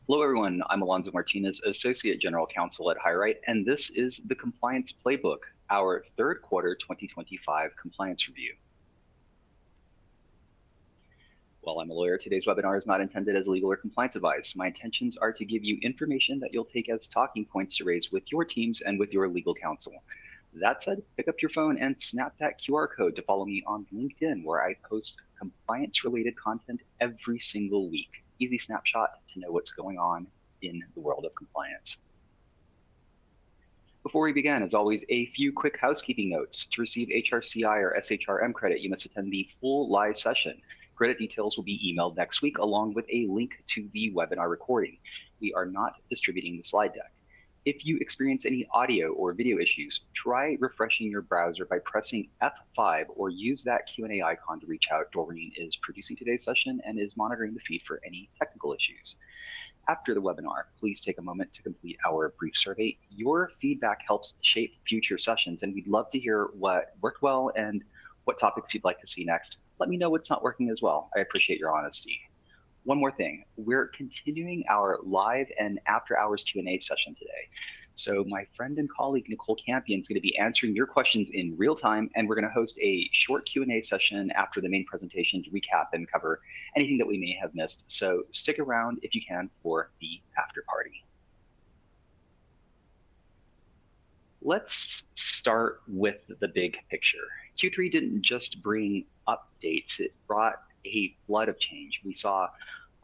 Hello, everyone. I'm Alonzo Martinez, Associate General Counsel at HireRight, and this is the Compliance Playbook, our third quarter 2025 compliance review. While I'm a lawyer, today's webinar is not intended as legal or compliance advice. My intentions are to give you information that you'll take as talking points to raise with your teams and with your legal counsel. That said, pick up your phone and snap that QR code to follow me on LinkedIn, where I post compliance-related content every single week. Easy snapshot to know what's going on in the world of compliance. Before we begin, as always, a few quick housekeeping notes. To receive HRCI or SHRM credit, you must attend the full live session. Credit details will be emailed next week, along with a link to the webinar recording. We are not distributing the slide deck. If you experience any audio or video issues, try refreshing your browser by pressing F5 or use that Q&A icon to reach out. Doreen is producing today's session and is monitoring the feed for any technical issues. After the webinar, please take a moment to complete our brief survey. Your feedback helps shape future sessions, and we'd love to hear what worked well and what topics you'd like to see next. Let me know what's not working as well. I appreciate your honesty. One more thing, we're continuing our live and after hours Q&A session today. So my friend and colleague, Nicole Campion, is going to be answering your questions in real time, and we're going to host a short Q&A session after the main presentation to recap and cover anything that we may have missed. So stick around if you can for the after party. Let's start with the big picture. Q3 didn't just bring updates, it brought a flood of change. We saw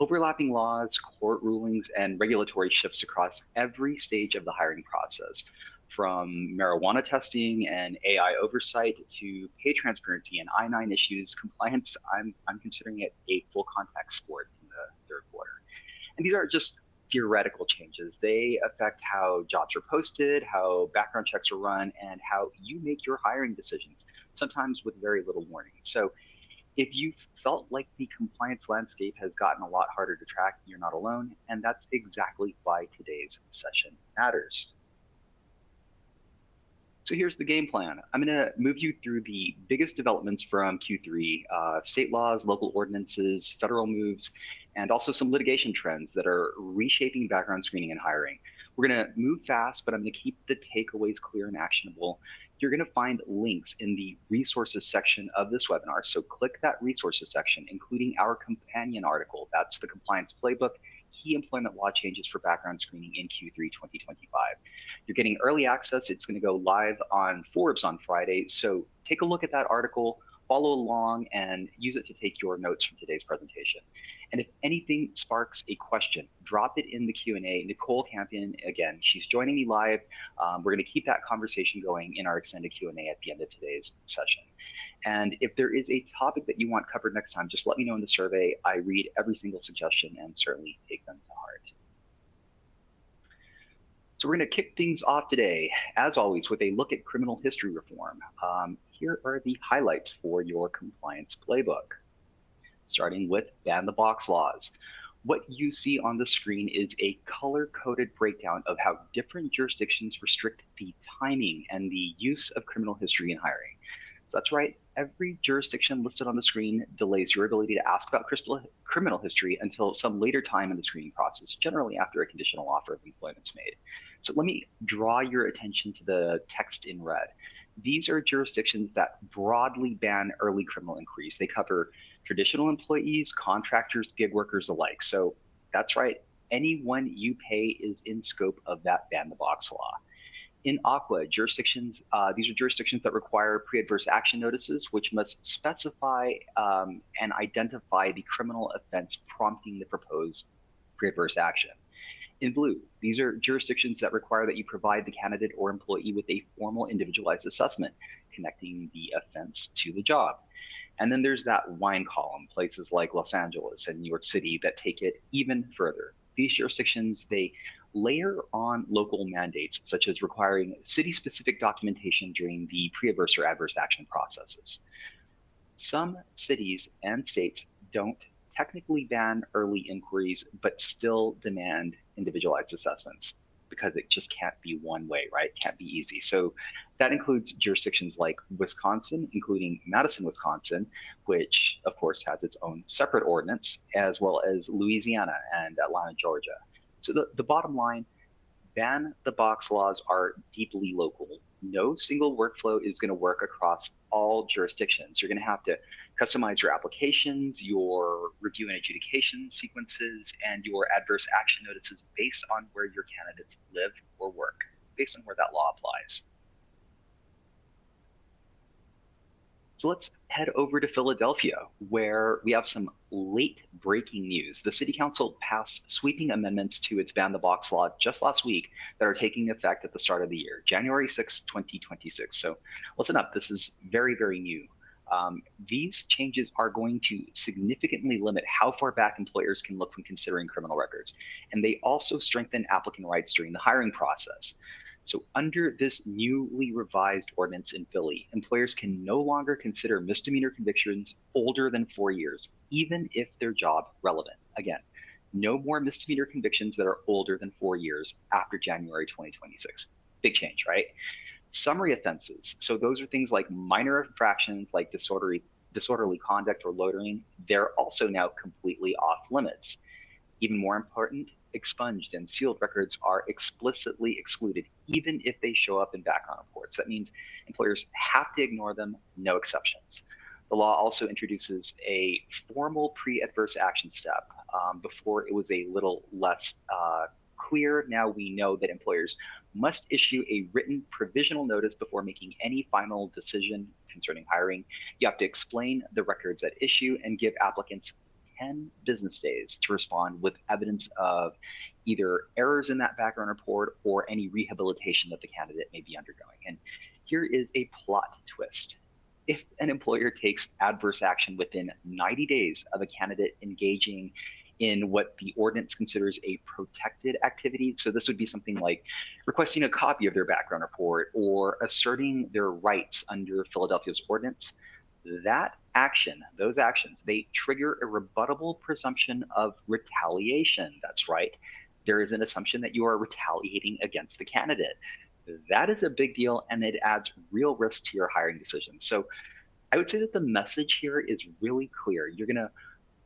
overlapping laws, court rulings, and regulatory shifts across every stage of the hiring process, from marijuana testing and AI oversight to pay transparency and I-9 issues. Compliance, I'm considering it a full contact sport in the third quarter. And these aren't just theoretical changes. They affect how jobs are posted, how background checks are run, and how you make your hiring decisions, sometimes with very little warning. So if you've felt like the compliance landscape has gotten a lot harder to track, you're not alone, and that's exactly why today's session matters. So here's the game plan. I'm going to move you through the biggest developments from Q3, state laws, local ordinances, federal moves, and also some litigation trends that are reshaping background screening and hiring. We're going to move fast, but I'm going to keep the takeaways clear and actionable. You're going to find links in the resources section of this webinar. So click that resources section, including our companion article. That's the Compliance Playbook, Key Employment Law Changes for Background Screening in Q3 2025. You're getting early access. It's going to go live on Forbes on Friday. So take a look at that article, follow along, and use it to take your notes from today's presentation. And if anything sparks a question, drop it in the Q&A. Nicole Campion, again, she's joining me live. We're going to keep that conversation going in our extended Q&A at the end of today's session. And if there is a topic that you want covered next time, just let me know in the survey. I read every single suggestion and certainly take them to heart. So we're going to kick things off today, as always, with a look at criminal history reform. Here are the highlights for your compliance playbook. Starting with ban the box laws. What you see on the screen is a color-coded breakdown of how different jurisdictions restrict the timing and the use of criminal history in hiring. So that's right, every jurisdiction listed on the screen delays your ability to ask about criminal history until some later time in the screening process, generally after a conditional offer of employment is made. So let me draw your attention to the text in red. These are jurisdictions that broadly ban early criminal inquiries. They cover traditional employees, contractors, gig workers alike. So that's right, anyone you pay is in scope of that ban the box law. In AQUA, jurisdictions, these are jurisdictions that require pre-adverse action notices, which must specify and identify the criminal offense prompting the proposed pre-adverse action. In blue, these are jurisdictions that require that you provide the candidate or employee with a formal individualized assessment connecting the offense to the job. And then there's that wine column, places like Los Angeles and New York City that take it even further. These jurisdictions, they layer on local mandates, such as requiring city-specific documentation during the pre-adverse or adverse action processes. Some cities and states don't technically ban early inquiries, but still demand individualized assessments because it just can't be one way, right? It can't be easy. So that includes jurisdictions like Wisconsin, including Madison, Wisconsin, which of course has its own separate ordinance, as well as Louisiana and Atlanta, Georgia. So the bottom line, ban the box laws are deeply local. No single workflow is going to work across all jurisdictions. You're going to have to customize your applications, your review and adjudication sequences, and your adverse action notices based on where your candidates live or work, based on where that law applies. So let's head over to Philadelphia, where we have some late breaking news. The City Council passed sweeping amendments to its Ban the Box law just last week that are taking effect at the start of the year, January 6, 2026. So listen up, this is very, very new. These changes are going to significantly limit how far back employers can look when considering criminal records. And they also strengthen applicant rights during the hiring process. So under this newly revised ordinance in Philly, employers can no longer consider misdemeanor convictions older than 4 years, even if they're job relevant. Again, no more misdemeanor convictions that are older than 4 years after January 2026. Big change, right? Summary offenses. So those are things like minor infractions like disorderly conduct or loitering. They're also now completely off limits. Even more important, expunged and sealed records are explicitly excluded, even if they show up in background reports. That means employers have to ignore them, no exceptions. The law also introduces a formal pre-adverse action step. Before it was a little less clear. Now we know that employers must issue a written provisional notice before making any final decision concerning hiring. You have to explain the records at issue and give applicants 10 business days to respond with evidence of either errors in that background report or any rehabilitation that the candidate may be undergoing. And here is a plot twist. If an employer takes adverse action within 90 days of a candidate engaging in what the ordinance considers a protected activity, so this would be something like requesting a copy of their background report or asserting their rights under Philadelphia's ordinance, that action, those actions, they trigger a rebuttable presumption of retaliation. That's right. There is an assumption that you are retaliating against the candidate. That is a big deal, and it adds real risk to your hiring decisions. So I would say that the message here is really clear. You're going to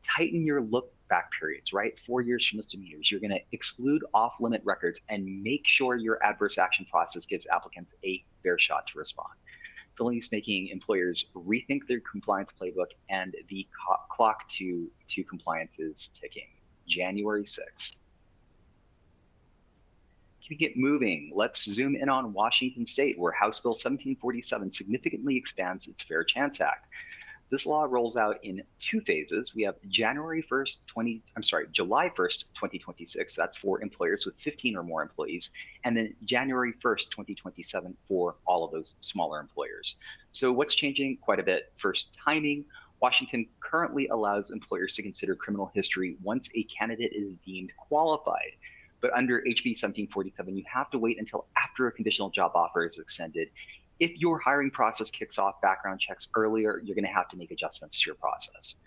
tighten your look back periods, right? 4 years for misdemeanors. You're going to exclude off-limit records and make sure your adverse action process gives applicants a fair shot to respond. Philly is making employers rethink their compliance playbook, and the clock to compliance is ticking. January 6th. Can we get moving? Let's zoom in on Washington State, where House Bill 1747 significantly expands its Fair Chance Act. This law rolls out in 2 phases. We have July 1st, 2026. That's for employers with 15 or more employees. And then January 1st, 2027 for all of those smaller employers. So what's changing? Quite a bit. First, timing. Washington currently allows employers to consider criminal history once a candidate is deemed qualified. But under HB 1747, you have to wait until after a conditional job offer is extended. If your hiring process kicks off background checks earlier, you're going to have to make adjustments to your process.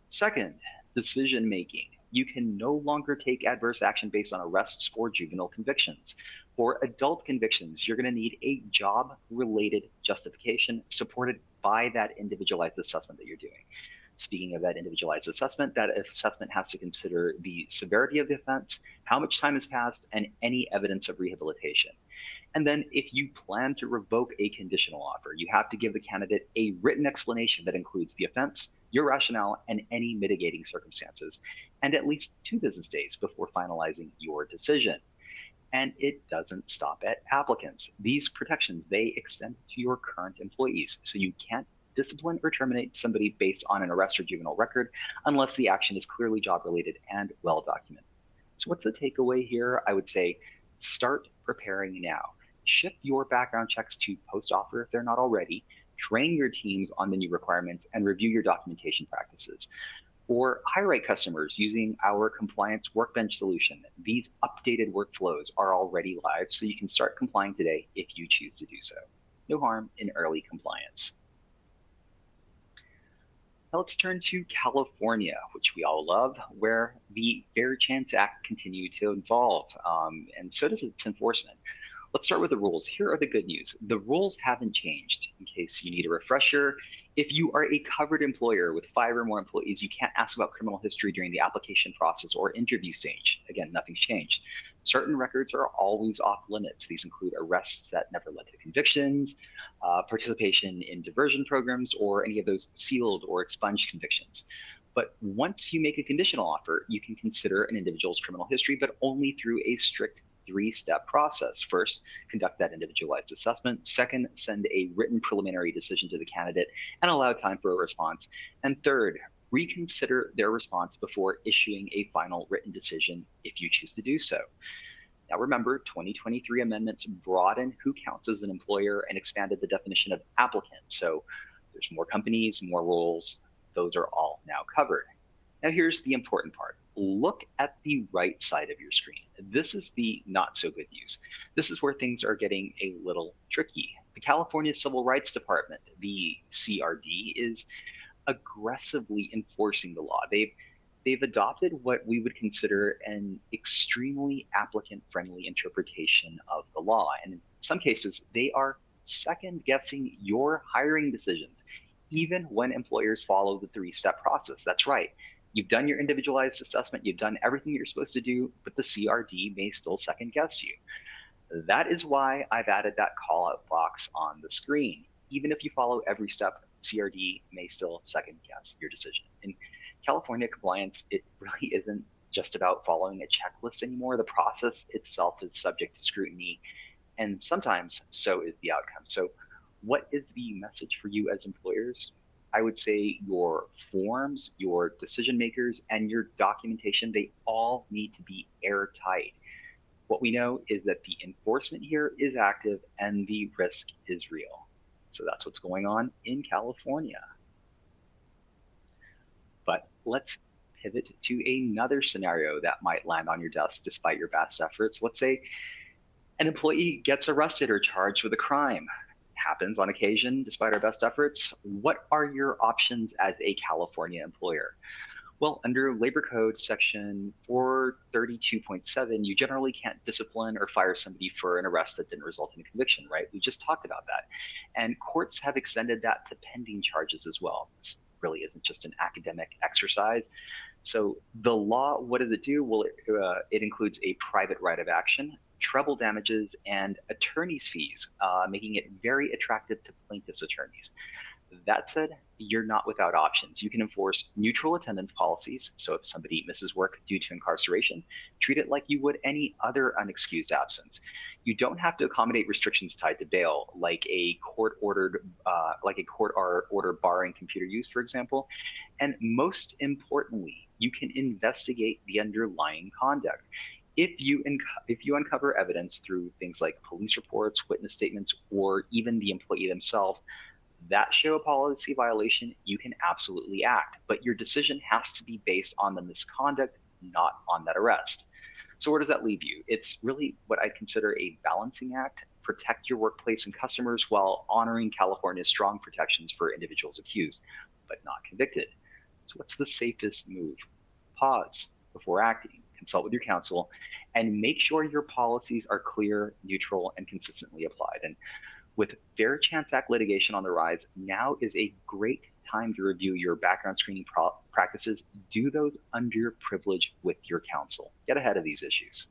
Second, decision making. You can no longer take adverse action based on arrests for juvenile convictions. For adult convictions, you're going to need a job-related justification supported by that individualized assessment that you're doing. Speaking of that individualized assessment has to consider the severity of the offense, how much time has passed, and any evidence of rehabilitation. And then if you plan to revoke a conditional offer, you have to give the candidate a written explanation that includes the offense, your rationale, and any mitigating circumstances, and at least 2 business days before finalizing your decision. And it doesn't stop at applicants. These protections, they extend to your current employees. So you can't discipline or terminate somebody based on an arrest or juvenile record unless the action is clearly job-related and well-documented. So what's the takeaway here? I would say start preparing now. Shift your background checks to post-offer if they're not already. Train your teams on the new requirements and review your documentation practices. For HireRight customers using our compliance workbench solution, these updated workflows are already live, so you can start complying today if you choose to do so. No harm in early compliance. Now let's turn to California, which we all love, where the Fair Chance Act continued to evolve, and so does its enforcement. Let's start with the rules. Here are the good news. The rules haven't changed. In case you need a refresher, If you are a covered employer with 5 or more employees, you can't ask about criminal history during the application process or interview stage. Again, nothing's changed. Certain records are always off limits. These include arrests that never led to convictions, participation in diversion programs, or any of those sealed or expunged convictions. But once you make a conditional offer, you can consider an individual's criminal history, but only through a strict 3-step process. First, conduct that individualized assessment. Second, send a written preliminary decision to the candidate and allow time for a response. And third, reconsider their response before issuing a final written decision if you choose to do so. Now remember, 2023 amendments broadened who counts as an employer and expanded the definition of applicant. So there's more companies, more roles. Those are all now covered. Now here's the important part. Look at the right side of your screen. This is the not so good news. This is where things are getting a little tricky. The California Civil Rights Department, the CRD, is aggressively enforcing the law. They've adopted what we would consider an extremely applicant-friendly interpretation of the law. And in some cases, they are second-guessing your hiring decisions, even when employers follow the 3-step process. That's right. You've done your individualized assessment, you've done everything you're supposed to do, but the CRD may still second guess you. That is why I've added that call out box on the screen. Even if you follow every step, CRD may still second guess your decision. In California compliance, it really isn't just about following a checklist anymore. The process itself is subject to scrutiny, and sometimes so is the outcome. So what is the message for you as employers? I would say your forms, your decision makers, and your documentation, they all need to be airtight. What we know is that the enforcement here is active and the risk is real. So that's what's going on in California. But let's pivot to another scenario that might land on your desk despite your best efforts. Let's say an employee gets arrested or charged with a crime. Happens on occasion despite our best efforts. What are your options as a California employer? Well, under Labor Code section 432.7, you generally can't discipline or fire somebody for an arrest that didn't result in a conviction, right? We just talked about that. And courts have extended that to pending charges as well. This really isn't just an academic exercise. So the law, what does it do? Well, it includes a private right of action, treble damages, and attorney's fees, making it very attractive to plaintiffs' attorneys. That said, you're not without options. You can enforce neutral attendance policies. So if somebody misses work due to incarceration, treat it like you would any other unexcused absence. You don't have to accommodate restrictions tied to bail, like a court order barring computer use, for example. And most importantly, you can investigate the underlying conduct. If you uncover evidence through things like police reports, witness statements, or even the employee themselves that show a policy violation, you can absolutely act. But your decision has to be based on the misconduct, not on that arrest. So where does that leave you? It's really what I consider a balancing act. Protect your workplace and customers while honoring California's strong protections for individuals accused, but not convicted. So what's the safest move? Pause before acting. Consult with your counsel, and make sure your policies are clear, neutral, and consistently applied. And with Fair Chance Act litigation on the rise, now is a great time to review your background screening practices. Do those underprivileged with your counsel. Get ahead of these issues.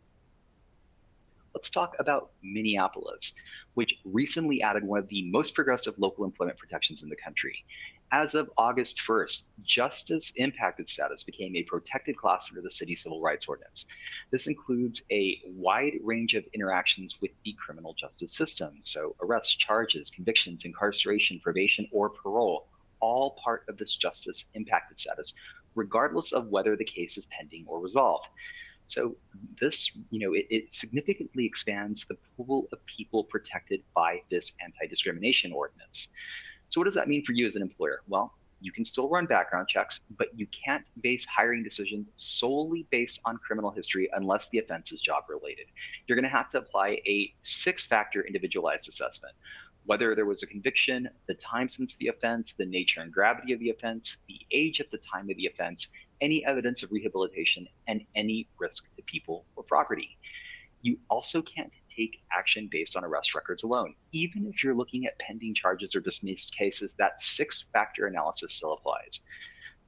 Let's talk about Minneapolis, which recently added one of the most progressive local employment protections in the country. As of August 1st, justice impacted status became a protected class under the city civil rights ordinance. This includes a wide range of interactions with the criminal justice system. So arrests, charges, convictions, incarceration, probation, or parole, all part of this justice impacted status, regardless of whether the case is pending or resolved. So this, it significantly expands the pool of people protected by this anti-discrimination ordinance. So what does that mean for you as an employer? Well, you can still run background checks, but you can't base hiring decisions solely based on criminal history unless the offense is job related. You're going to have to apply a 6-factor individualized assessment. Whether there was a conviction, the time since the offense, the nature and gravity of the offense, the age at the time of the offense, any evidence of rehabilitation, and any risk to people or property. You also can't take action based on arrest records alone. Even if you're looking at pending charges or dismissed cases, that six-factor analysis still applies.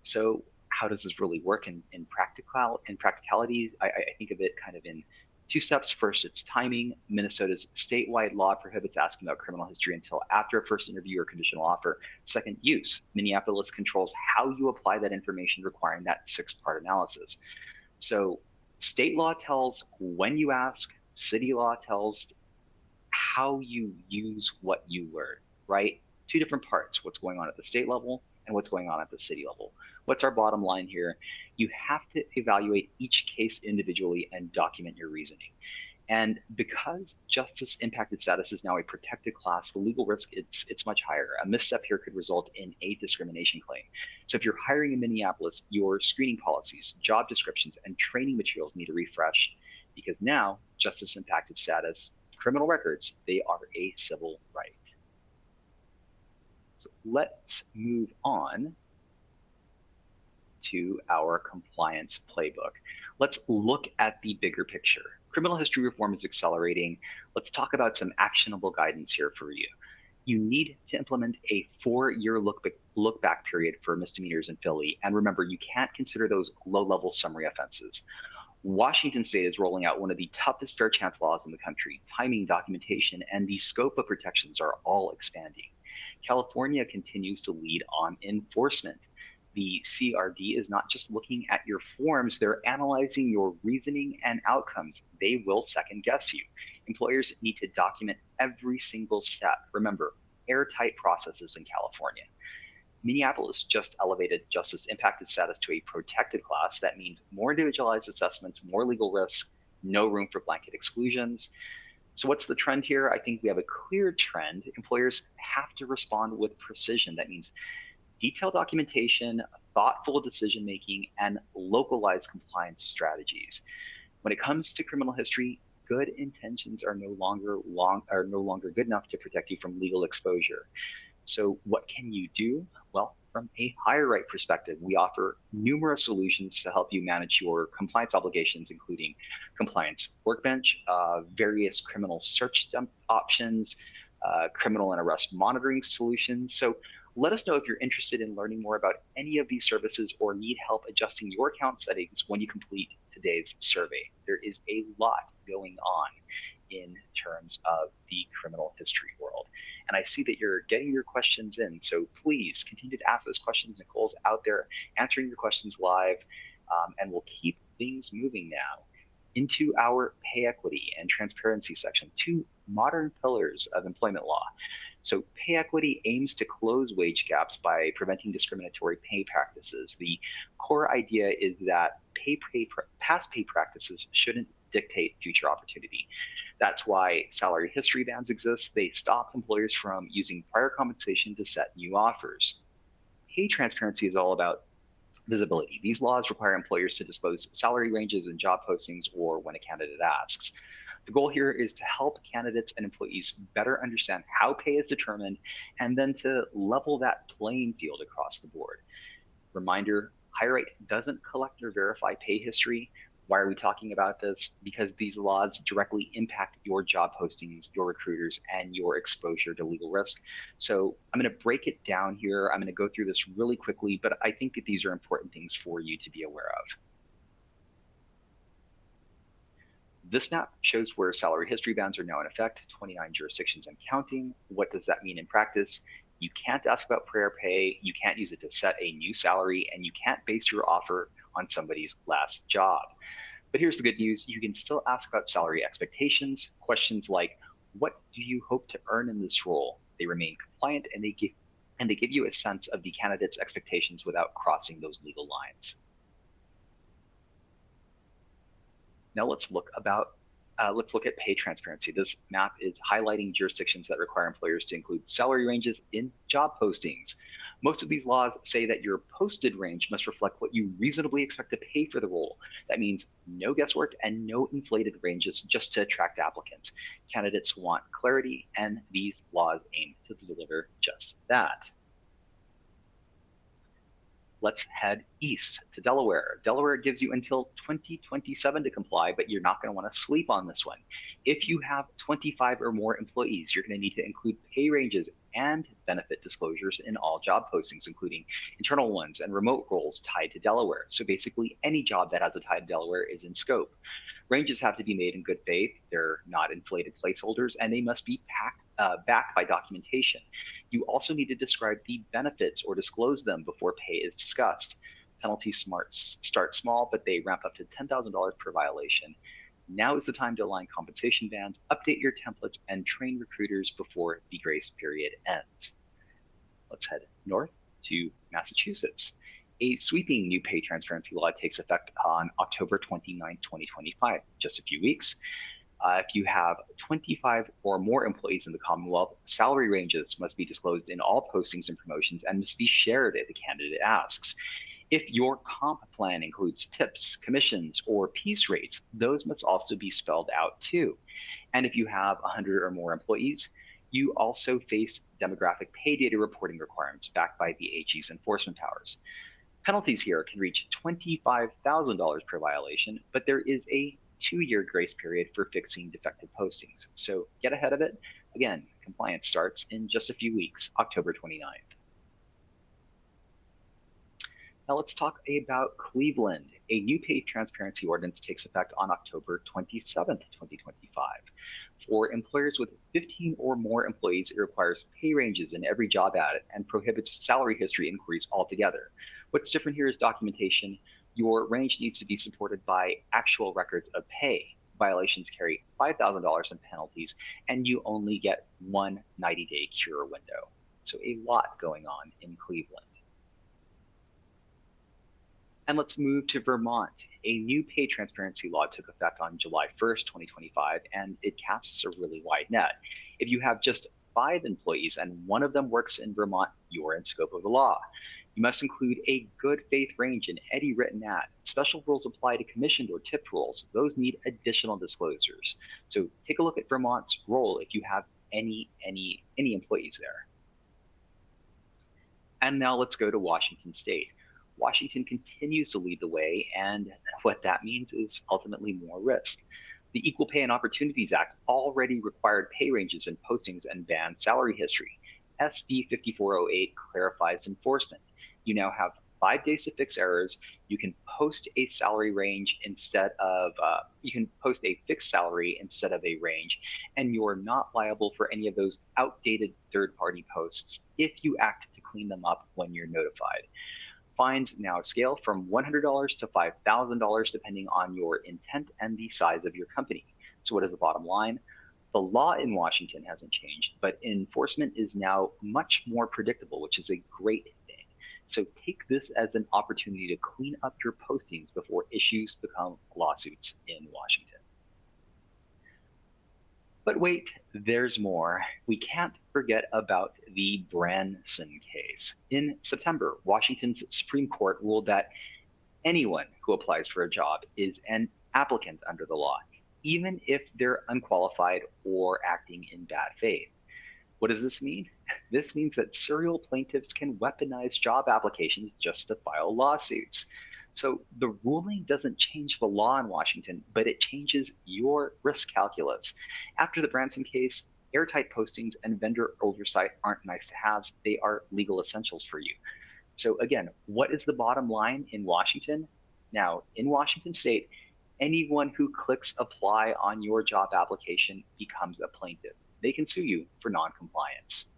So how does this really work in practicalities? I think of it kind of in two steps. First, it's timing. Minnesota's statewide law prohibits asking about criminal history until after a first interview or conditional offer. Second, use. Minneapolis controls how you apply that information, requiring that six-part analysis. So state law tells when you ask, city law tells how you use what you learn, right? Two different parts, what's going on at the state level and what's going on at the city level. What's our bottom line here? You have to evaluate each case individually and document your reasoning. And because justice impacted status is now a protected class, the legal risk, it's much higher. A misstep here could result in a discrimination claim. So if you're hiring in Minneapolis, your screening policies, job descriptions, and training materials need to refresh, because now justice impacted status, criminal records, they are a civil right. So let's move on to our compliance playbook. Let's look at the bigger picture. Criminal history reform is accelerating. Let's talk about some actionable guidance here for you. You need to implement a 4-year look back period for misdemeanors in Philly. And remember, you can't consider those low-level summary offenses. Washington State is rolling out one of the toughest fair chance laws in the country. Timing, documentation, and the scope of protections are all expanding. California continues to lead on enforcement. The CRD is not just looking at your forms, they're analyzing your reasoning and outcomes. They will second guess you. Employers need to document every single step. Remember, airtight processes in California. Minneapolis just elevated justice impacted status to a protected class. That means more individualized assessments, more legal risk, no room for blanket exclusions. So what's the trend here? I think we have a clear trend. Employers have to respond with precision. That means detailed documentation, thoughtful decision-making, and localized compliance strategies. When it comes to criminal history, good intentions are no longer good enough to protect you from legal exposure. So what can you do? Well, from a HireRight perspective, we offer numerous solutions to help you manage your compliance obligations, including compliance workbench, various criminal search options, criminal and arrest monitoring solutions. So let us know if you're interested in learning more about any of these services or need help adjusting your account settings when you complete today's survey. There is a lot going on in terms of the criminal history world. And I see that you're getting your questions in, so please continue to ask those questions. Nicole's out there answering your questions live, and we'll keep things moving now into our pay equity and transparency section, two modern pillars of employment law. So pay equity aims to close wage gaps by preventing discriminatory pay practices. The core idea is that past pay practices shouldn't dictate future opportunity. That's why salary history bans exist. They stop employers from using prior compensation to set new offers. Pay transparency is all about visibility. These laws require employers to disclose salary ranges in job postings or when a candidate asks. The goal here is to help candidates and employees better understand how pay is determined and then to level that playing field across the board. Reminder, HireRight doesn't collect or verify pay history. Why are we talking about this? Because these laws directly impact your job postings, your recruiters, and your exposure to legal risk. So I'm going to break it down here. I'm going to go through this really quickly, but I think that these are important things for you to be aware of. This map shows where salary history bans are now in effect, 29 jurisdictions and counting. What does that mean in practice? You can't ask about prior pay, you can't use it to set a new salary, and you can't base your offer on somebody's last job. But here's the good news, you can still ask about salary expectations. Questions like, what do you hope to earn in this role? They remain compliant and they give you a sense of the candidate's expectations without crossing those legal lines. Now let's look at pay transparency. This map is highlighting jurisdictions that require employers to include salary ranges in job postings. Most of these laws say that your posted range must reflect what you reasonably expect to pay for the role. That means no guesswork and no inflated ranges just to attract applicants. Candidates want clarity, and these laws aim to deliver just that. Let's head east to Delaware. Delaware gives you until 2027 to comply, but you're not going to want to sleep on this one. If you have 25 or more employees, you're going to need to include pay ranges and benefit disclosures in all job postings, including internal ones and remote roles tied to Delaware. So basically, any job that has a tie to Delaware is in scope. Ranges have to be made in good faith. They're not inflated placeholders, and they must be backed by documentation. You also need to describe the benefits or disclose them before pay is discussed. Penalties start small, but they ramp up to $10,000 per violation. Now is the time to align compensation bands, update your templates, and train recruiters before the grace period ends. Let's head north to Massachusetts. A sweeping new pay transparency law takes effect on October 29, 2025, just a few weeks. If you have 25 or more employees in the Commonwealth, salary ranges must be disclosed in all postings and promotions and must be shared if the candidate asks. If your comp plan includes tips, commissions, or piece rates, those must also be spelled out too. And if you have 100 or more employees, you also face demographic pay data reporting requirements backed by the AG's enforcement powers. Penalties here can reach $25,000 per violation, but there is a 2-year grace period for fixing defective postings. So get ahead of it. Again, compliance starts in just a few weeks, October 29th. Now let's talk about Cleveland. A new pay transparency ordinance takes effect on October 27th, 2025. For employers with 15 or more employees, it requires pay ranges in every job ad and prohibits salary history inquiries altogether. What's different here is documentation. Your range needs to be supported by actual records of pay. Violations carry $5,000 in penalties, and you only get one 90-day cure window. So a lot going on in Cleveland. And let's move to Vermont. A new pay transparency law took effect on July 1st, 2025, and it casts a really wide net. If you have just 5 employees and one of them works in Vermont, you're in scope of the law. You must include a good faith range in any written ad. Special rules apply to commissioned or tipped roles. Those need additional disclosures. So take a look at Vermont's role if you have any employees there. And now let's go to Washington State. Washington continues to lead the way, and what that means is ultimately more risk. The Equal Pay and Opportunities Act already required pay ranges in postings and banned salary history. SB 5408 clarifies enforcement. You now have 5 days to fix errors. You can post a salary range instead of, you can post a fixed salary instead of a range, and you're not liable for any of those outdated third-party posts if you act to clean them up when you're notified. Fines now scale from $100 to $5,000 depending on your intent and the size of your company. So what is the bottom line? The law in Washington hasn't changed, but enforcement is now much more predictable, which is a great thing. So take this as an opportunity to clean up your postings before issues become lawsuits in Washington. But wait, there's more. We can't forget about the Branson case. In September, Washington's Supreme Court ruled that anyone who applies for a job is an applicant under the law, even if they're unqualified or acting in bad faith. What does this mean? This means that serial plaintiffs can weaponize job applications just to file lawsuits. So the ruling doesn't change the law in Washington, but it changes your risk calculus. After the Branson case, airtight postings and vendor oversight aren't nice to haves, they are legal essentials for you. So again, what is the bottom line in Washington? Now, in Washington State, anyone who clicks apply on your job application becomes a plaintiff. They can sue you for non-compliance.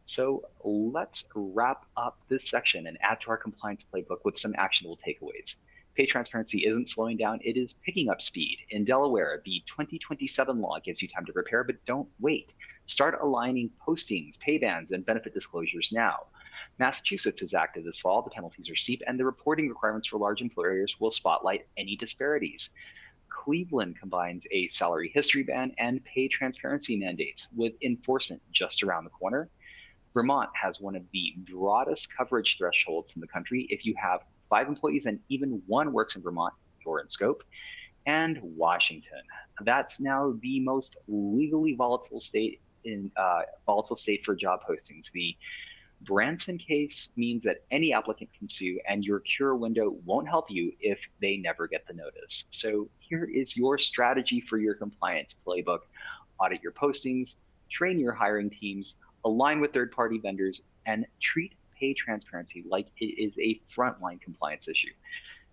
So let's wrap up this section and add to our compliance playbook with some actionable takeaways. Pay transparency isn't slowing down, it is picking up speed. In Delaware, the 2027 law gives you time to prepare, but don't wait. Start aligning postings, pay bands, and benefit disclosures now. Massachusetts is active this fall, the penalties are steep, and the reporting requirements for large employers will spotlight any disparities. Cleveland combines a salary history ban and pay transparency mandates with enforcement just around the corner. Vermont has one of the broadest coverage thresholds in the country. If you have 5 employees and even one works in Vermont, you're in scope. And Washington, that's now the most legally volatile state for job postings. The Branson case means that any applicant can sue, and your cure window won't help you if they never get the notice. So here is your strategy for your compliance playbook. Audit your postings, train your hiring teams, align with third-party vendors, and treat pay transparency like it is a frontline compliance issue.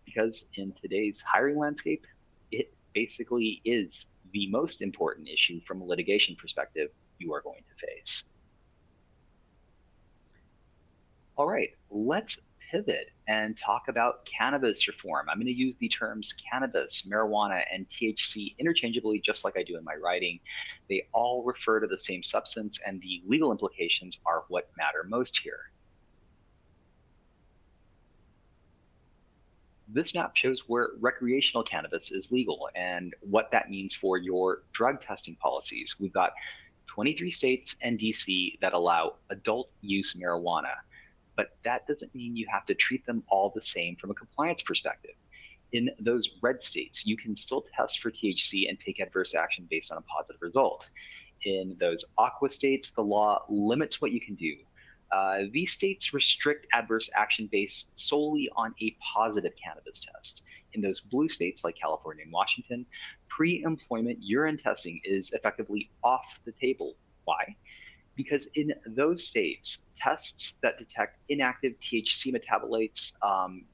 Because in today's hiring landscape, it basically is the most important issue from a litigation perspective you are going to face. All right, let's pivot and talk about cannabis reform. I'm going to use the terms cannabis, marijuana, and THC interchangeably, just like I do in my writing. They all refer to the same substance, and the legal implications are what matter most here. This map shows where recreational cannabis is legal and what that means for your drug testing policies. We've got 23 states and DC that allow adult use marijuana, but that doesn't mean you have to treat them all the same from a compliance perspective. In those red states, you can still test for THC and take adverse action based on a positive result. In those aqua states, the law limits what you can do. These states restrict adverse action based solely on a positive cannabis test. In those blue states like California and Washington, pre-employment urine testing is effectively off the table. Why? Because in those states, tests that detect inactive THC metabolites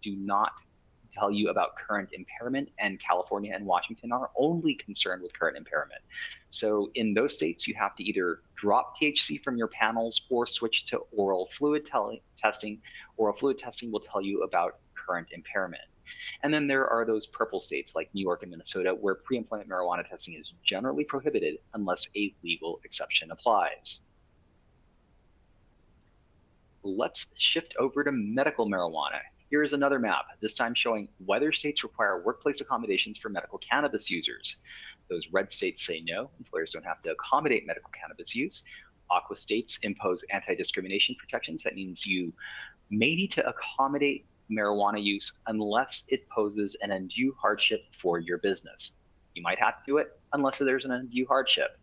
do not tell you about current impairment, and California and Washington are only concerned with current impairment. So in those states, you have to either drop THC from your panels or switch to oral fluid testing. Oral fluid testing will tell you about current impairment. And then there are those purple states like New York and Minnesota where pre-employment marijuana testing is generally prohibited unless a legal exception applies. Let's shift over to medical marijuana. Here is another map, this time showing whether states require workplace accommodations for medical cannabis users. Those red states say no, employers don't have to accommodate medical cannabis use. Aqua states impose anti-discrimination protections. That means you may need to accommodate marijuana use unless it poses an undue hardship for your business. You might have to do it unless there's an undue hardship.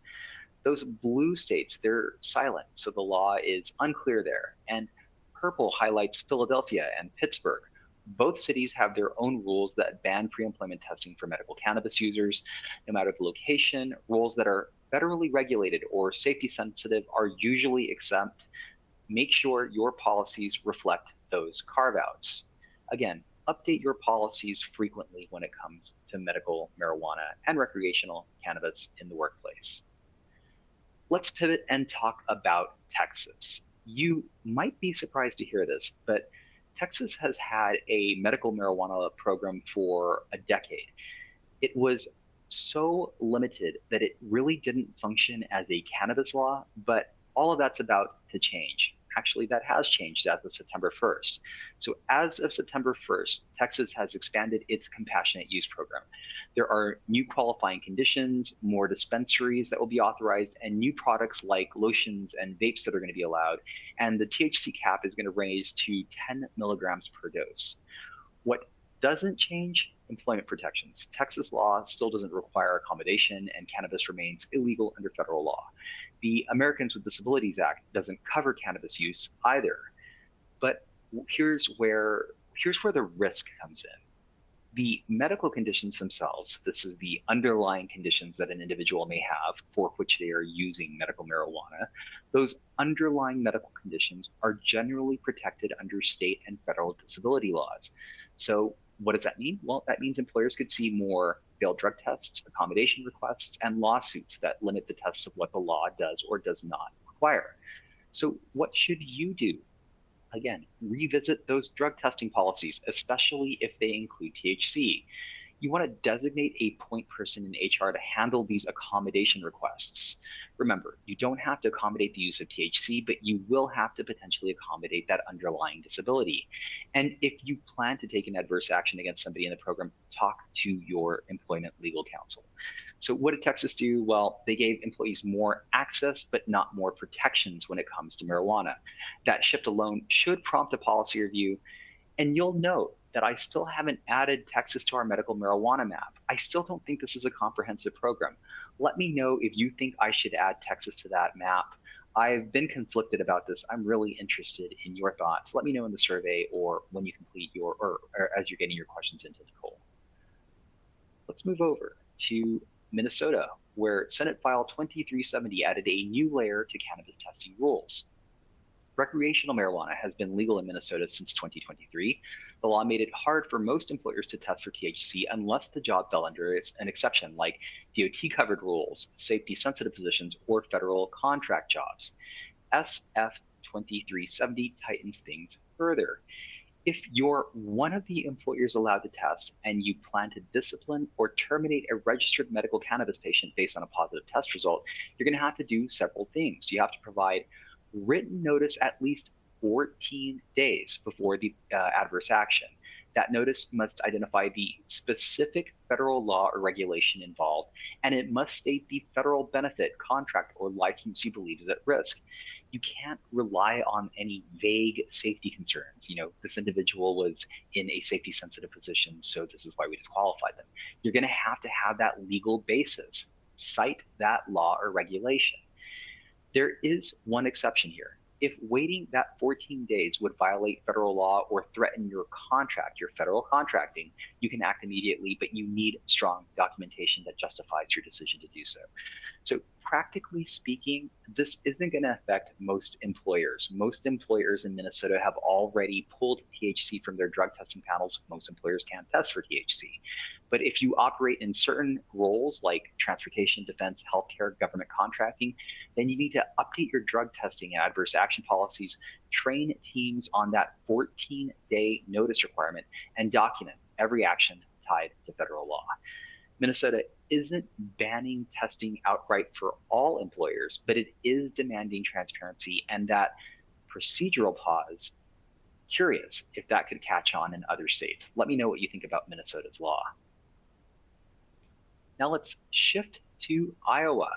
Those blue states, they're silent, so the law is unclear there. And purple highlights Philadelphia and Pittsburgh. Both cities have their own rules that ban pre-employment testing for medical cannabis users. No matter the location, rules that are federally regulated or safety sensitive are usually exempt. Make sure your policies reflect those carve-outs. Again, update your policies frequently when it comes to medical marijuana and recreational cannabis in the workplace. Let's pivot and talk about Texas. You might be surprised to hear this, but Texas has had a medical marijuana program for a decade. It was so limited that it really didn't function as a cannabis law, but all of that's about to change. Actually, that has changed as of September 1st. So as of September 1st, Texas has expanded its compassionate use program. There are new qualifying conditions, more dispensaries that will be authorized, and new products like lotions and vapes that are going to be allowed. And the THC cap is going to raise to 10 milligrams per dose. What doesn't change? Employment protections. Texas law still doesn't require accommodation, and cannabis remains illegal under federal law. The Americans with Disabilities Act doesn't cover cannabis use either. But here's where the risk comes in. The medical conditions themselves, this is the underlying conditions that an individual may have for which they are using medical marijuana, those underlying medical conditions are generally protected under state and federal disability laws. So what does that mean? Well, that means employers could see more failed drug tests, accommodation requests, and lawsuits that limit the tests of what the law does or does not require. So what should you do? Again, revisit those drug testing policies, especially if they include THC. You want to designate a point person in HR to handle these accommodation requests. Remember, you don't have to accommodate the use of THC, but you will have to potentially accommodate that underlying disability. And if you plan to take an adverse action against somebody in the program, talk to your employment legal counsel. So what did Texas do? Well, they gave employees more access, but not more protections when it comes to marijuana. That shift alone should prompt a policy review. And you'll note that I still haven't added Texas to our medical marijuana map. I still don't think this is a comprehensive program. Let me know if you think I should add Texas to that map. I've been conflicted about this. I'm really interested in your thoughts. Let me know in the survey or when you complete or as you're getting your questions into Nicole. Let's move over to Minnesota, where Senate File 2370 added a new layer to cannabis testing rules. Recreational marijuana has been legal in Minnesota since 2023. The law made it hard for most employers to test for THC unless the job fell under an exception like DOT covered rules, safety sensitive positions, or federal contract jobs. SF 2370 tightens things further. If you're one of the employers allowed to test and you plan to discipline or terminate a registered medical cannabis patient based on a positive test result, you're going to have to do several things. You have to provide written notice at least 14 days before the adverse action. That notice must identify the specific federal law or regulation involved, and it must state the federal benefit, contract, or license you believe is at risk. You can't rely on any vague safety concerns. This individual was in a safety sensitive position, so this is why we disqualified them. You're going to have that legal basis. Cite that law or regulation. There is one exception here. If waiting that 14 days would violate federal law or threaten your contract, your federal contracting, you can act immediately, but you need strong documentation that justifies your decision to do so. So practically speaking, this isn't going to affect most employers. Most employers in Minnesota have already pulled THC from their drug testing panels. Most employers can't test for THC. But if you operate in certain roles like transportation, defense, healthcare, government contracting, then you need to update your drug testing and adverse action policies, train teams on that 14-day notice requirement, and document every action tied to federal law. Minnesota isn't banning testing outright for all employers, but it is demanding transparency and that procedural pause. Curious if that could catch on in other states. Let me know what you think about Minnesota's law. Now let's shift to Iowa.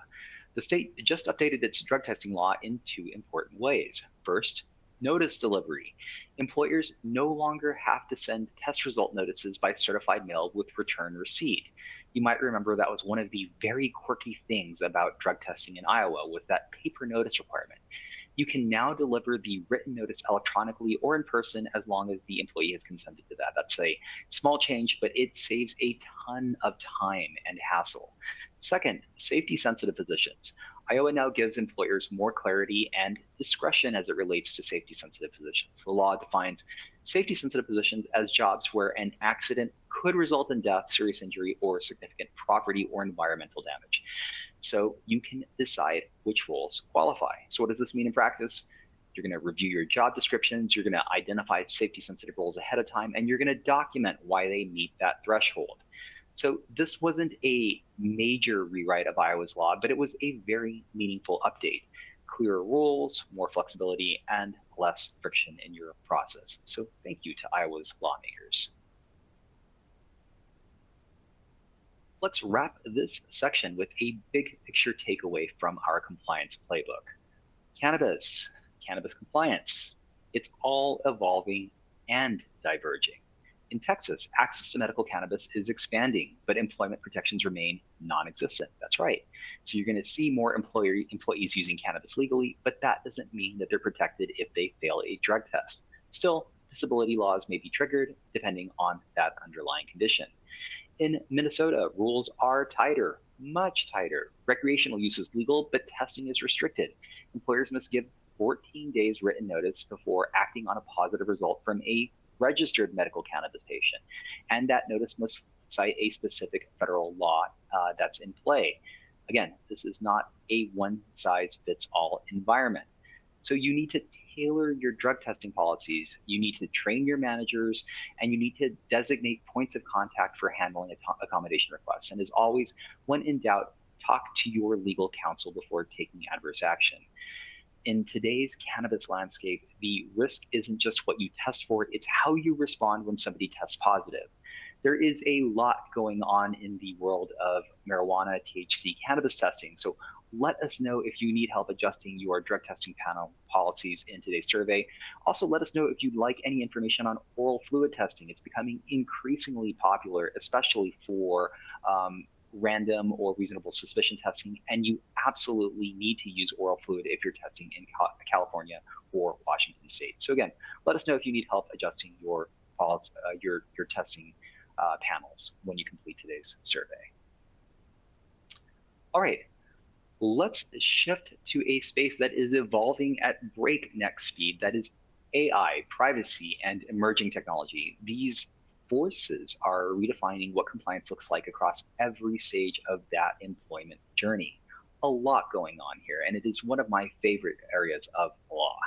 The state just updated its drug testing law in two important ways. First, notice delivery. Employers no longer have to send test result notices by certified mail with return receipt. You might remember that was one of the very quirky things about drug testing in Iowa was that paper notice requirement. You can now deliver the written notice electronically or in person as long as the employee has consented to that. That's a small change, but it saves a ton of time and hassle. Second, safety sensitive positions. Iowa now gives employers more clarity and discretion as it relates to safety sensitive positions. The law defines safety sensitive positions as jobs where an accident could result in death, serious injury, or significant property or environmental damage. So you can decide which roles qualify. So what does this mean in practice? You're going to review your job descriptions, you're going to identify safety sensitive roles ahead of time, and you're going to document why they meet that threshold. So this wasn't a major rewrite of Iowa's law, but it was a very meaningful update. Clearer rules, more flexibility, and less friction in your process. So thank you to Iowa's lawmakers. Let's wrap this section with a big picture takeaway from our compliance playbook. Cannabis compliance, it's all evolving and diverging. In Texas, access to medical cannabis is expanding, but employment protections remain non-existent. That's right. So you're going to see more employees using cannabis legally, but that doesn't mean that they're protected if they fail a drug test. Still, disability laws may be triggered depending on that underlying condition. In Minnesota, rules are tighter, much tighter. Recreational use is legal, but testing is restricted. Employers must give 14 days written notice before acting on a positive result from a registered medical cannabis patient. And that notice must cite a specific federal law that's in play. Again, this is not a one-size-fits-all environment. So you need to tailor your drug testing policies. You need to train your managers, and you need to designate points of contact for handling accommodation requests. And as always, when in doubt, talk to your legal counsel before taking adverse action. In today's cannabis landscape, the risk isn't just what you test for, it's how you respond when somebody tests positive. There is a lot going on in the world of marijuana, THC, cannabis testing. So let us know if you need help adjusting your drug testing panel policies in today's survey. Also, let us know if you'd like any information on oral fluid testing. It's becoming increasingly popular, especially for random or reasonable suspicion testing, and you absolutely need to use oral fluid if you're testing in California or Washington State. So again, let us know if you need help adjusting your testing panels when you complete today's survey. All right, let's shift to a space that is evolving at breakneck speed. That is AI, privacy, and emerging technology. These forces are redefining what compliance looks like across every stage of that employment journey. A lot going on here, and it is one of my favorite areas of law.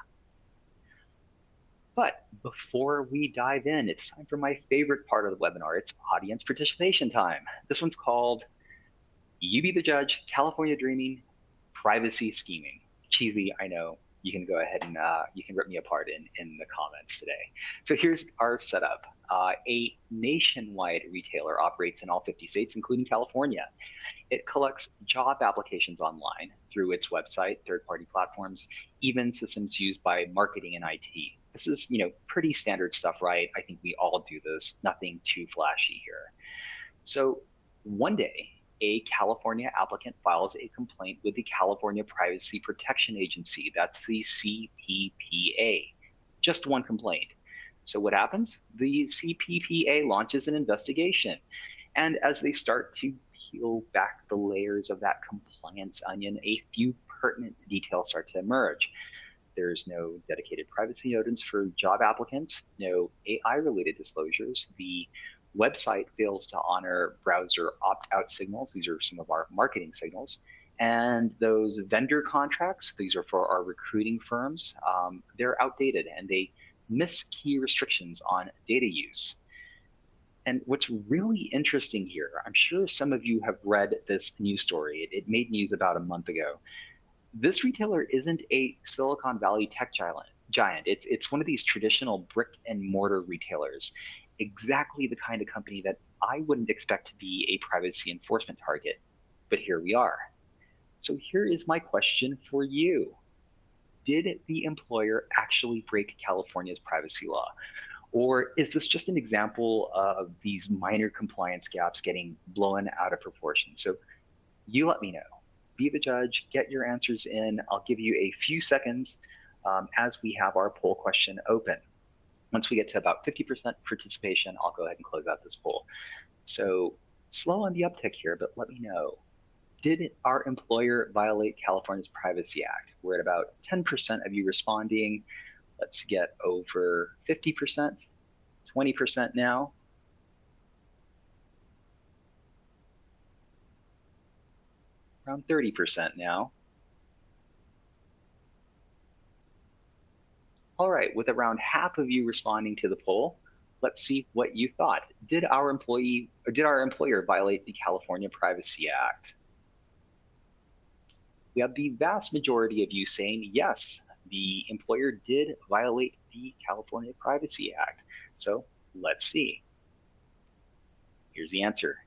But before we dive in, it's time for my favorite part of the webinar. It's audience participation time. This one's called You Be the Judge, California Dreaming, Privacy Scheming. Cheesy, I know. You can go ahead and you can rip me apart in the comments today. So here's our setup. A nationwide retailer operates in all 50 states, including California. It collects job applications online through its website, third-party platforms, even systems used by marketing and IT. This is, pretty standard stuff, right? I think we all do this. Nothing too flashy here. So one day, a California applicant files a complaint with the California Privacy Protection Agency. That's the CPPA. Just one complaint. So what happens? The CPPA launches an investigation. And as they start to peel back the layers of that compliance onion, a few pertinent details start to emerge. There's no dedicated privacy notice for job applicants, no AI-related disclosures. The website fails to honor browser opt-out signals. These are some of our marketing signals. And those vendor contracts, these are for our recruiting firms, they're outdated and they miss key restrictions on data use. And what's really interesting here, I'm sure some of you have read this news story. It made news about a month ago. This retailer isn't a Silicon Valley tech giant. It's one of these traditional brick and mortar retailers, exactly the kind of company that I wouldn't expect to be a privacy enforcement target. But here we are. So here is my question for you. Did the employer actually break California's privacy law? Or is this just an example of these minor compliance gaps getting blown out of proportion? So you let me know. Be the judge, get your answers in. I'll give you a few seconds as we have our poll question open. Once we get to about 50% participation, I'll go ahead and close out this poll. So slow on the uptick here, but let me know. Did our employer violate California's Privacy Act? We're at about 10% of you responding. Let's get over 50%, 20% now. Around 30% now. All right, with around half of you responding to the poll, let's see what you thought. Did our employer violate the California Privacy Act? We have the vast majority of you saying yes, the employer did violate the California Privacy Act. So let's see. Here's the answer.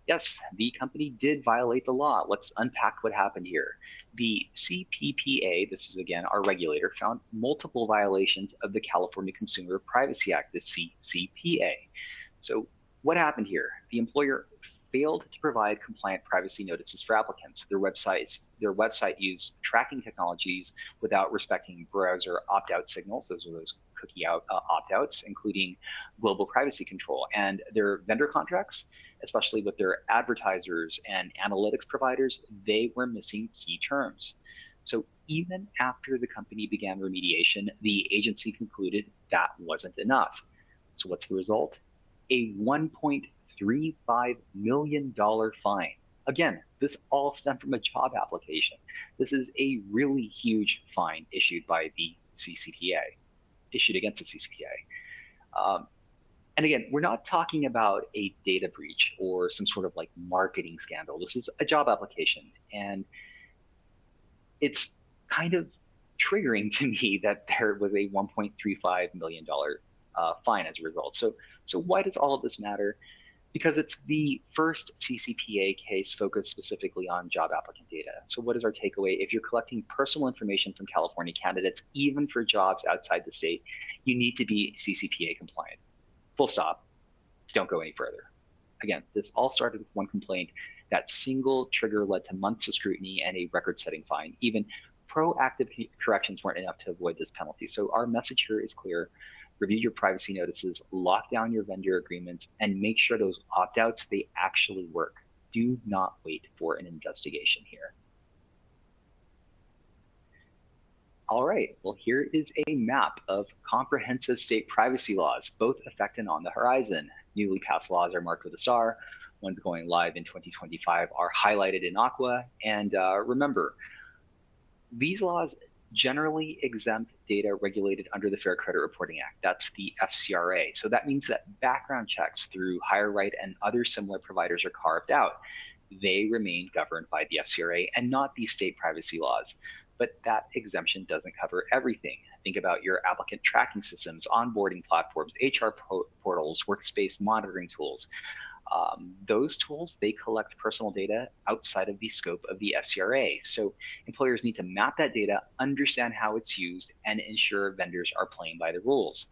Yes, the company did violate the law. Let's unpack what happened here. The CPPA, this is again our regulator, found multiple violations of the California Consumer Privacy Act, the CCPA. So what happened here? The employer failed to provide compliant privacy notices for applicants. Their website used tracking technologies without respecting browser opt-out signals. Those are those cookie opt-outs, including global privacy control. And their vendor contracts, especially with their advertisers and analytics providers, they were missing key terms. So even after the company began remediation, the agency concluded that wasn't enough. So what's the result? A $1.35 million fine. Again, this all stemmed from a job application. This is a really huge fine issued by the CCPA, issued against the CCPA. And again, we're not talking about a data breach or some sort of like marketing scandal. This is a job application. And it's kind of triggering to me that there was a $1.35 million fine as a result. So why does all of this matter? Because it's the first CCPA case focused specifically on job applicant data. So what is our takeaway? If you're collecting personal information from California candidates, even for jobs outside the state, you need to be CCPA compliant. Full stop. Don't go any further. Again, this all started with one complaint. That single trigger led to months of scrutiny and a record-setting fine. Even proactive corrections weren't enough to avoid this penalty. So our message here is clear. Review your privacy notices, lock down your vendor agreements, and make sure those opt-outs, they actually work. Do not wait for an investigation here. All right, well, here is a map of comprehensive state privacy laws, both effective and on the horizon. Newly passed laws are marked with a star. Ones going live in 2025 are highlighted in aqua. And remember, these laws generally exempt data regulated under the Fair Credit Reporting Act. That's the FCRA. So that means that background checks through HireRight and other similar providers are carved out. They remain governed by the FCRA and not these state privacy laws. But that exemption doesn't cover everything. Think about your applicant tracking systems, onboarding platforms, HR portals, workspace monitoring tools. Those tools, they collect personal data outside of the scope of the FCRA. So employers need to map that data, understand how it's used, and ensure vendors are playing by the rules.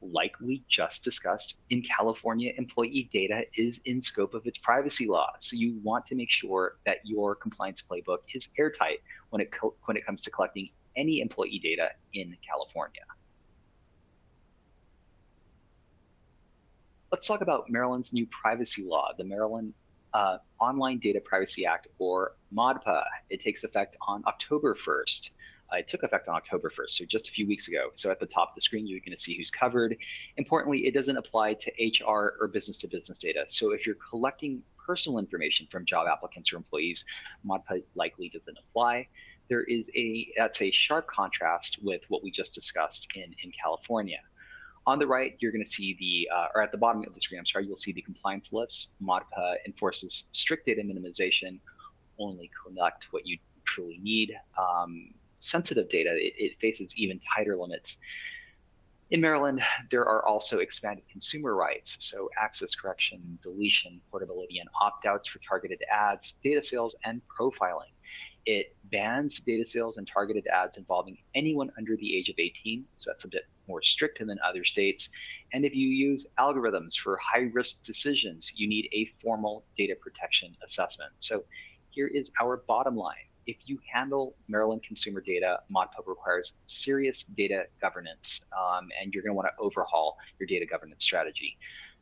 Like we just discussed, in California, employee data is in scope of its privacy law. So you want to make sure that your compliance playbook is airtight when it comes to collecting any employee data in California. Let's talk about Maryland's new privacy law, the Maryland Online Data Privacy Act, or MODPA. It takes effect on October 1st. It took effect on October 1st, so just a few weeks ago. So at the top of the screen, you're going to see who's covered. Importantly, it doesn't apply to HR or business-to-business data. So if you're collecting personal information from job applicants or employees, MODPA likely doesn't apply. That's a sharp contrast with what we just discussed in California. On the right, you're going to see or at the bottom of the screen, you'll see the compliance lists. MODPA enforces strict data minimization, only collect what you truly need. Sensitive data, it faces even tighter limits. In Maryland, there are also expanded consumer rights, so access correction, deletion, portability, and opt-outs for targeted ads, data sales, and profiling. It bans data sales and targeted ads involving anyone under the age of 18, so that's a bit more strict than other states. And if you use algorithms for high-risk decisions, you need a formal data protection assessment. So here is our bottom line. If you handle Maryland consumer data, MODPA requires serious data governance, and you're going to want to overhaul your data governance strategy.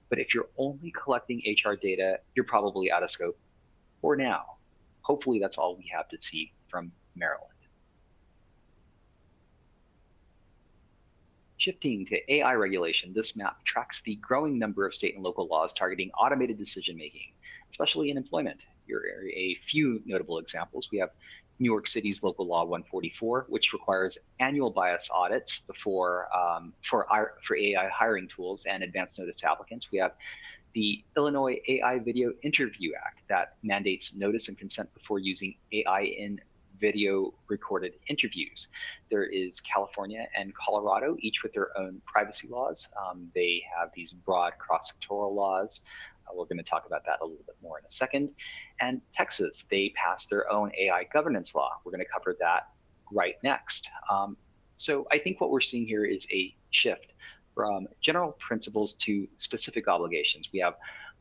But if you're only collecting HR data, you're probably out of scope for now. Hopefully that's all we have to see from Maryland. Shifting to AI regulation, this map tracks the growing number of state and local laws targeting automated decision-making, especially in employment. Here are a few notable examples. We have New York City's Local Law 144, which requires annual bias audits for AI hiring tools and advance notice to applicants. We have the Illinois AI Video Interview Act that mandates notice and consent before using AI in video recorded interviews. There is California and Colorado, each with their own privacy laws. They have these broad cross-sectoral laws. We're going to talk about that a little bit more in a second. And Texas, they passed their own AI governance law. We're going to cover that right next. So I think what we're seeing here is a shift from general principles to specific obligations. We have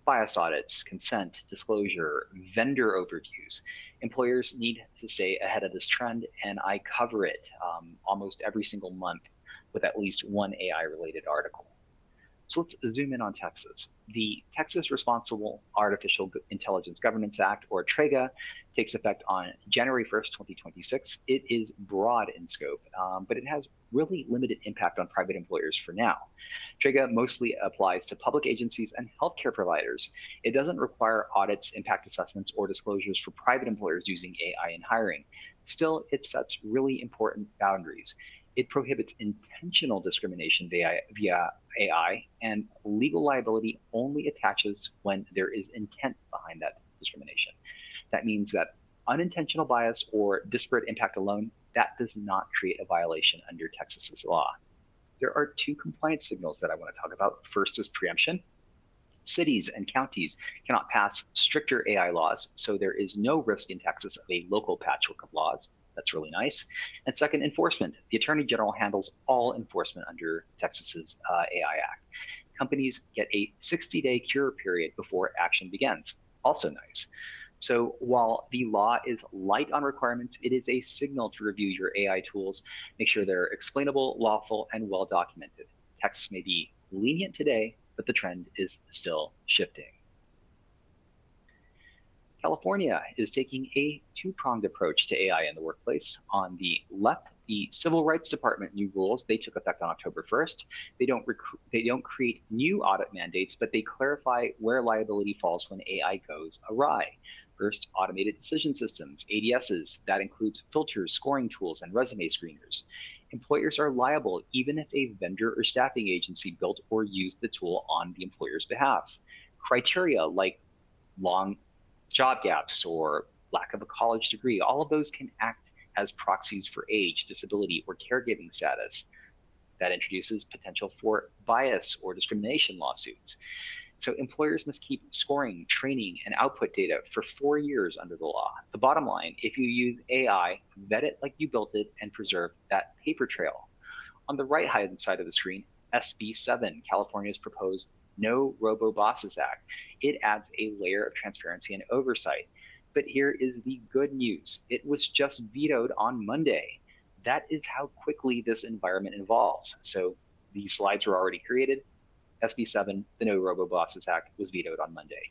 bias audits, consent, disclosure, vendor overviews. Employers need to stay ahead of this trend, and I cover it almost every single month with at least one AI-related article. So let's zoom in on Texas. The Texas Responsible Artificial Intelligence Governance Act, or TREGA, takes effect on January 1st, 2026. It is broad in scope, but it has really limited impact on private employers for now. TREGA mostly applies to public agencies and healthcare providers. It doesn't require audits, impact assessments, or disclosures for private employers using AI in hiring. Still, it sets really important boundaries. It prohibits intentional discrimination via AI, and legal liability only attaches when there is intent behind that discrimination. That means that unintentional bias or disparate impact alone, that does not create a violation under Texas's law. There are two compliance signals that I want to talk about. First is preemption. Cities and counties cannot pass stricter AI laws, so there is no risk in Texas of a local patchwork of laws. That's really nice. And second, enforcement. The Attorney General handles all enforcement under Texas's AI Act. Companies get a 60-day cure period before action begins. Also nice. So while the law is light on requirements, it is a signal to review your AI tools, make sure they're explainable, lawful, and well documented. Texts may be lenient today, but the trend is still shifting. California is taking a two-pronged approach to AI in the workplace. On the left, the Civil Rights Department new rules, they took effect on October 1st. They don't create new audit mandates, but they clarify where liability falls when AI goes awry. First, automated decision systems, ADSs, that includes filters, scoring tools, and resume screeners. Employers are liable even if a vendor or staffing agency built or used the tool on the employer's behalf. Criteria like long job gaps or lack of a college degree, all of those can act as proxies for age, disability, or caregiving status. That introduces potential for bias or discrimination lawsuits. So employers must keep scoring, training, and output data for 4 years under the law. The bottom line, if you use AI, vet it like you built it and preserve that paper trail. On the right-hand side of the screen, SB 7, California's proposed No Robo-Bosses Act. It adds a layer of transparency and oversight. But here is the good news. It was just vetoed on Monday. That is how quickly this environment evolves. So these slides were already created. SB 7, the No Robo-Bosses Act, was vetoed on Monday.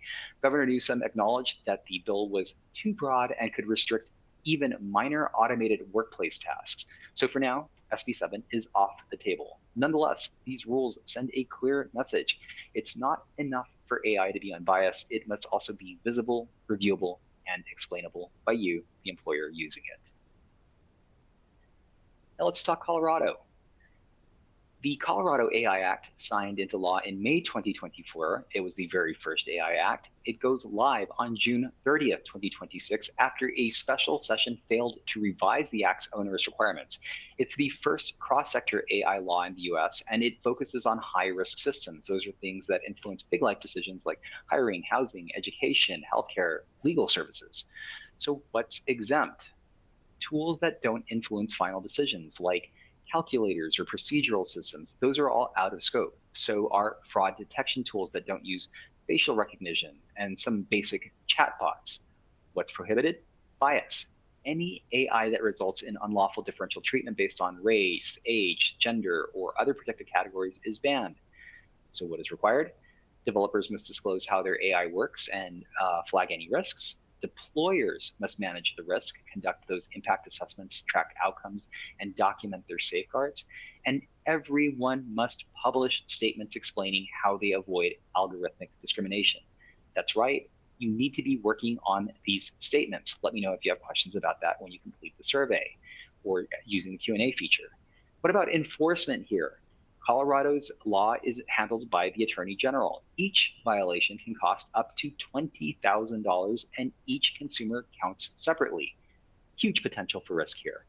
Governor Newsom acknowledged that the bill was too broad and could restrict even minor automated workplace tasks. So for now, SB 7 is off the table. Nonetheless, these rules send a clear message. It's not enough for AI to be unbiased. It must also be visible, reviewable, and explainable by you, the employer using it. Now let's talk Colorado. The Colorado AI Act signed into law in May 2024. It was the very first AI Act. It goes live on June 30th, 2026, after a special session failed to revise the Act's onerous requirements. It's the first cross-sector AI law in the US, and it focuses on high-risk systems. Those are things that influence big life decisions like hiring, housing, education, healthcare, legal services. So what's exempt? Tools that don't influence final decisions, like calculators or procedural systems, those are all out of scope. So are fraud detection tools that don't use facial recognition and some basic chatbots. What's prohibited? Bias. Any AI that results in unlawful differential treatment based on race, age, gender, or other protected categories is banned. So what is required? Developers must disclose how their AI works and flag any risks. Deployers must manage the risk, conduct those impact assessments, track outcomes, and document their safeguards. And everyone must publish statements explaining how they avoid algorithmic discrimination. That's right. You need to be working on these statements. Let me know if you have questions about that when you complete the survey or using the Q&A feature. What about enforcement here? Colorado's law is handled by the Attorney General. Each violation can cost up to $20,000, and each consumer counts separately. Huge potential for risk here.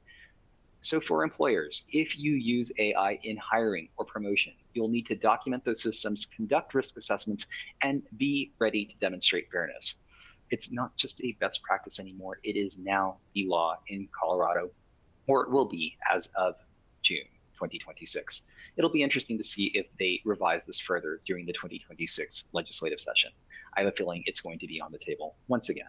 So for employers, if you use AI in hiring or promotion, you'll need to document those systems, conduct risk assessments, and be ready to demonstrate fairness. It's not just a best practice anymore. It is now the law in Colorado, or it will be as of June 2026. It'll be interesting to see if they revise this further during the 2026 legislative session. I have a feeling it's going to be on the table once again.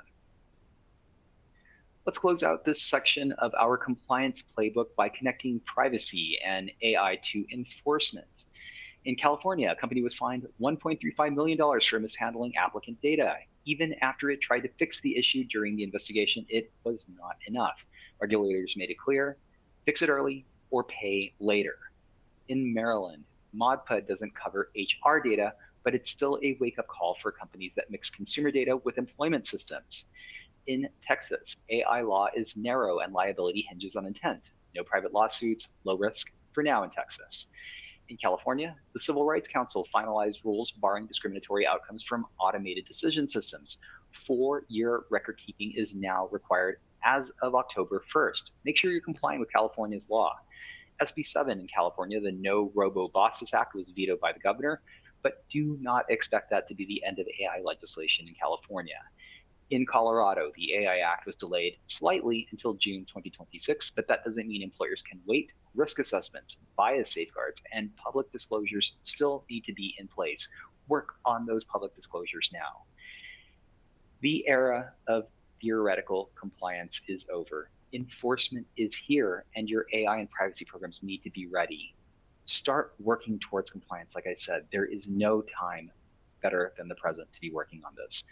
Let's close out this section of our compliance playbook by connecting privacy and AI to enforcement. In California, a company was fined $1.35 million for mishandling applicant data. Even after it tried to fix the issue during the investigation, it was not enough. Regulators made it clear, fix it early or pay later. In Maryland, ModPud doesn't cover HR data, but it's still a wake-up call for companies that mix consumer data with employment systems. In Texas, AI law is narrow and liability hinges on intent. No private lawsuits, low risk for now in Texas. In California, the Civil Rights Council finalized rules barring discriminatory outcomes from automated decision systems. 4-year record keeping is now required as of October 1st. Make sure you're complying with California's law. SB 7 in California, the No Robo-Bosses Act, was vetoed by the governor, but do not expect that to be the end of AI legislation in California. In Colorado, the AI Act was delayed slightly until June 2026, but that doesn't mean employers can wait. Risk assessments, bias safeguards, and public disclosures still need to be in place. Work on those public disclosures now. The era of theoretical compliance is over. Enforcement is here, and your AI and privacy programs need to be ready. Start working towards compliance. Like I said, there is no time better than the present to be working on this.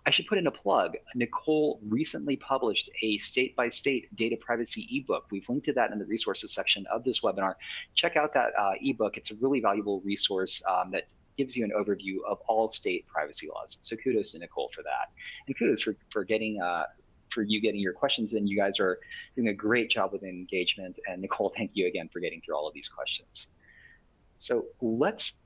I should put in a plug. Nicole recently published a state-by-state data privacy ebook. We've linked to that in the resources section of this webinar. Check out that ebook. It's a really valuable resource that gives you an overview of all state privacy laws. So kudos to Nicole for that. And kudos for getting your questions in. You guys are doing a great job with engagement. And Nicole, thank you again for getting through all of these questions. So let's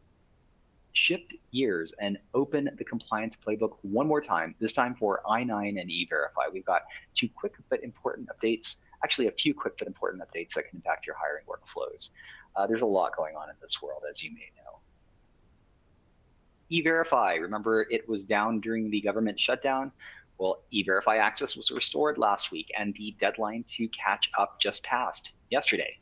shift gears and open the compliance playbook one more time, this time for I-9 and E-Verify. We've got two quick but important updates, actually a few quick but important updates that can impact your hiring workflows. There's a lot going on in this world, as you may know. E-Verify, remember it was down during the government shutdown? Well, E-Verify access was restored last week, and the deadline to catch up just passed yesterday.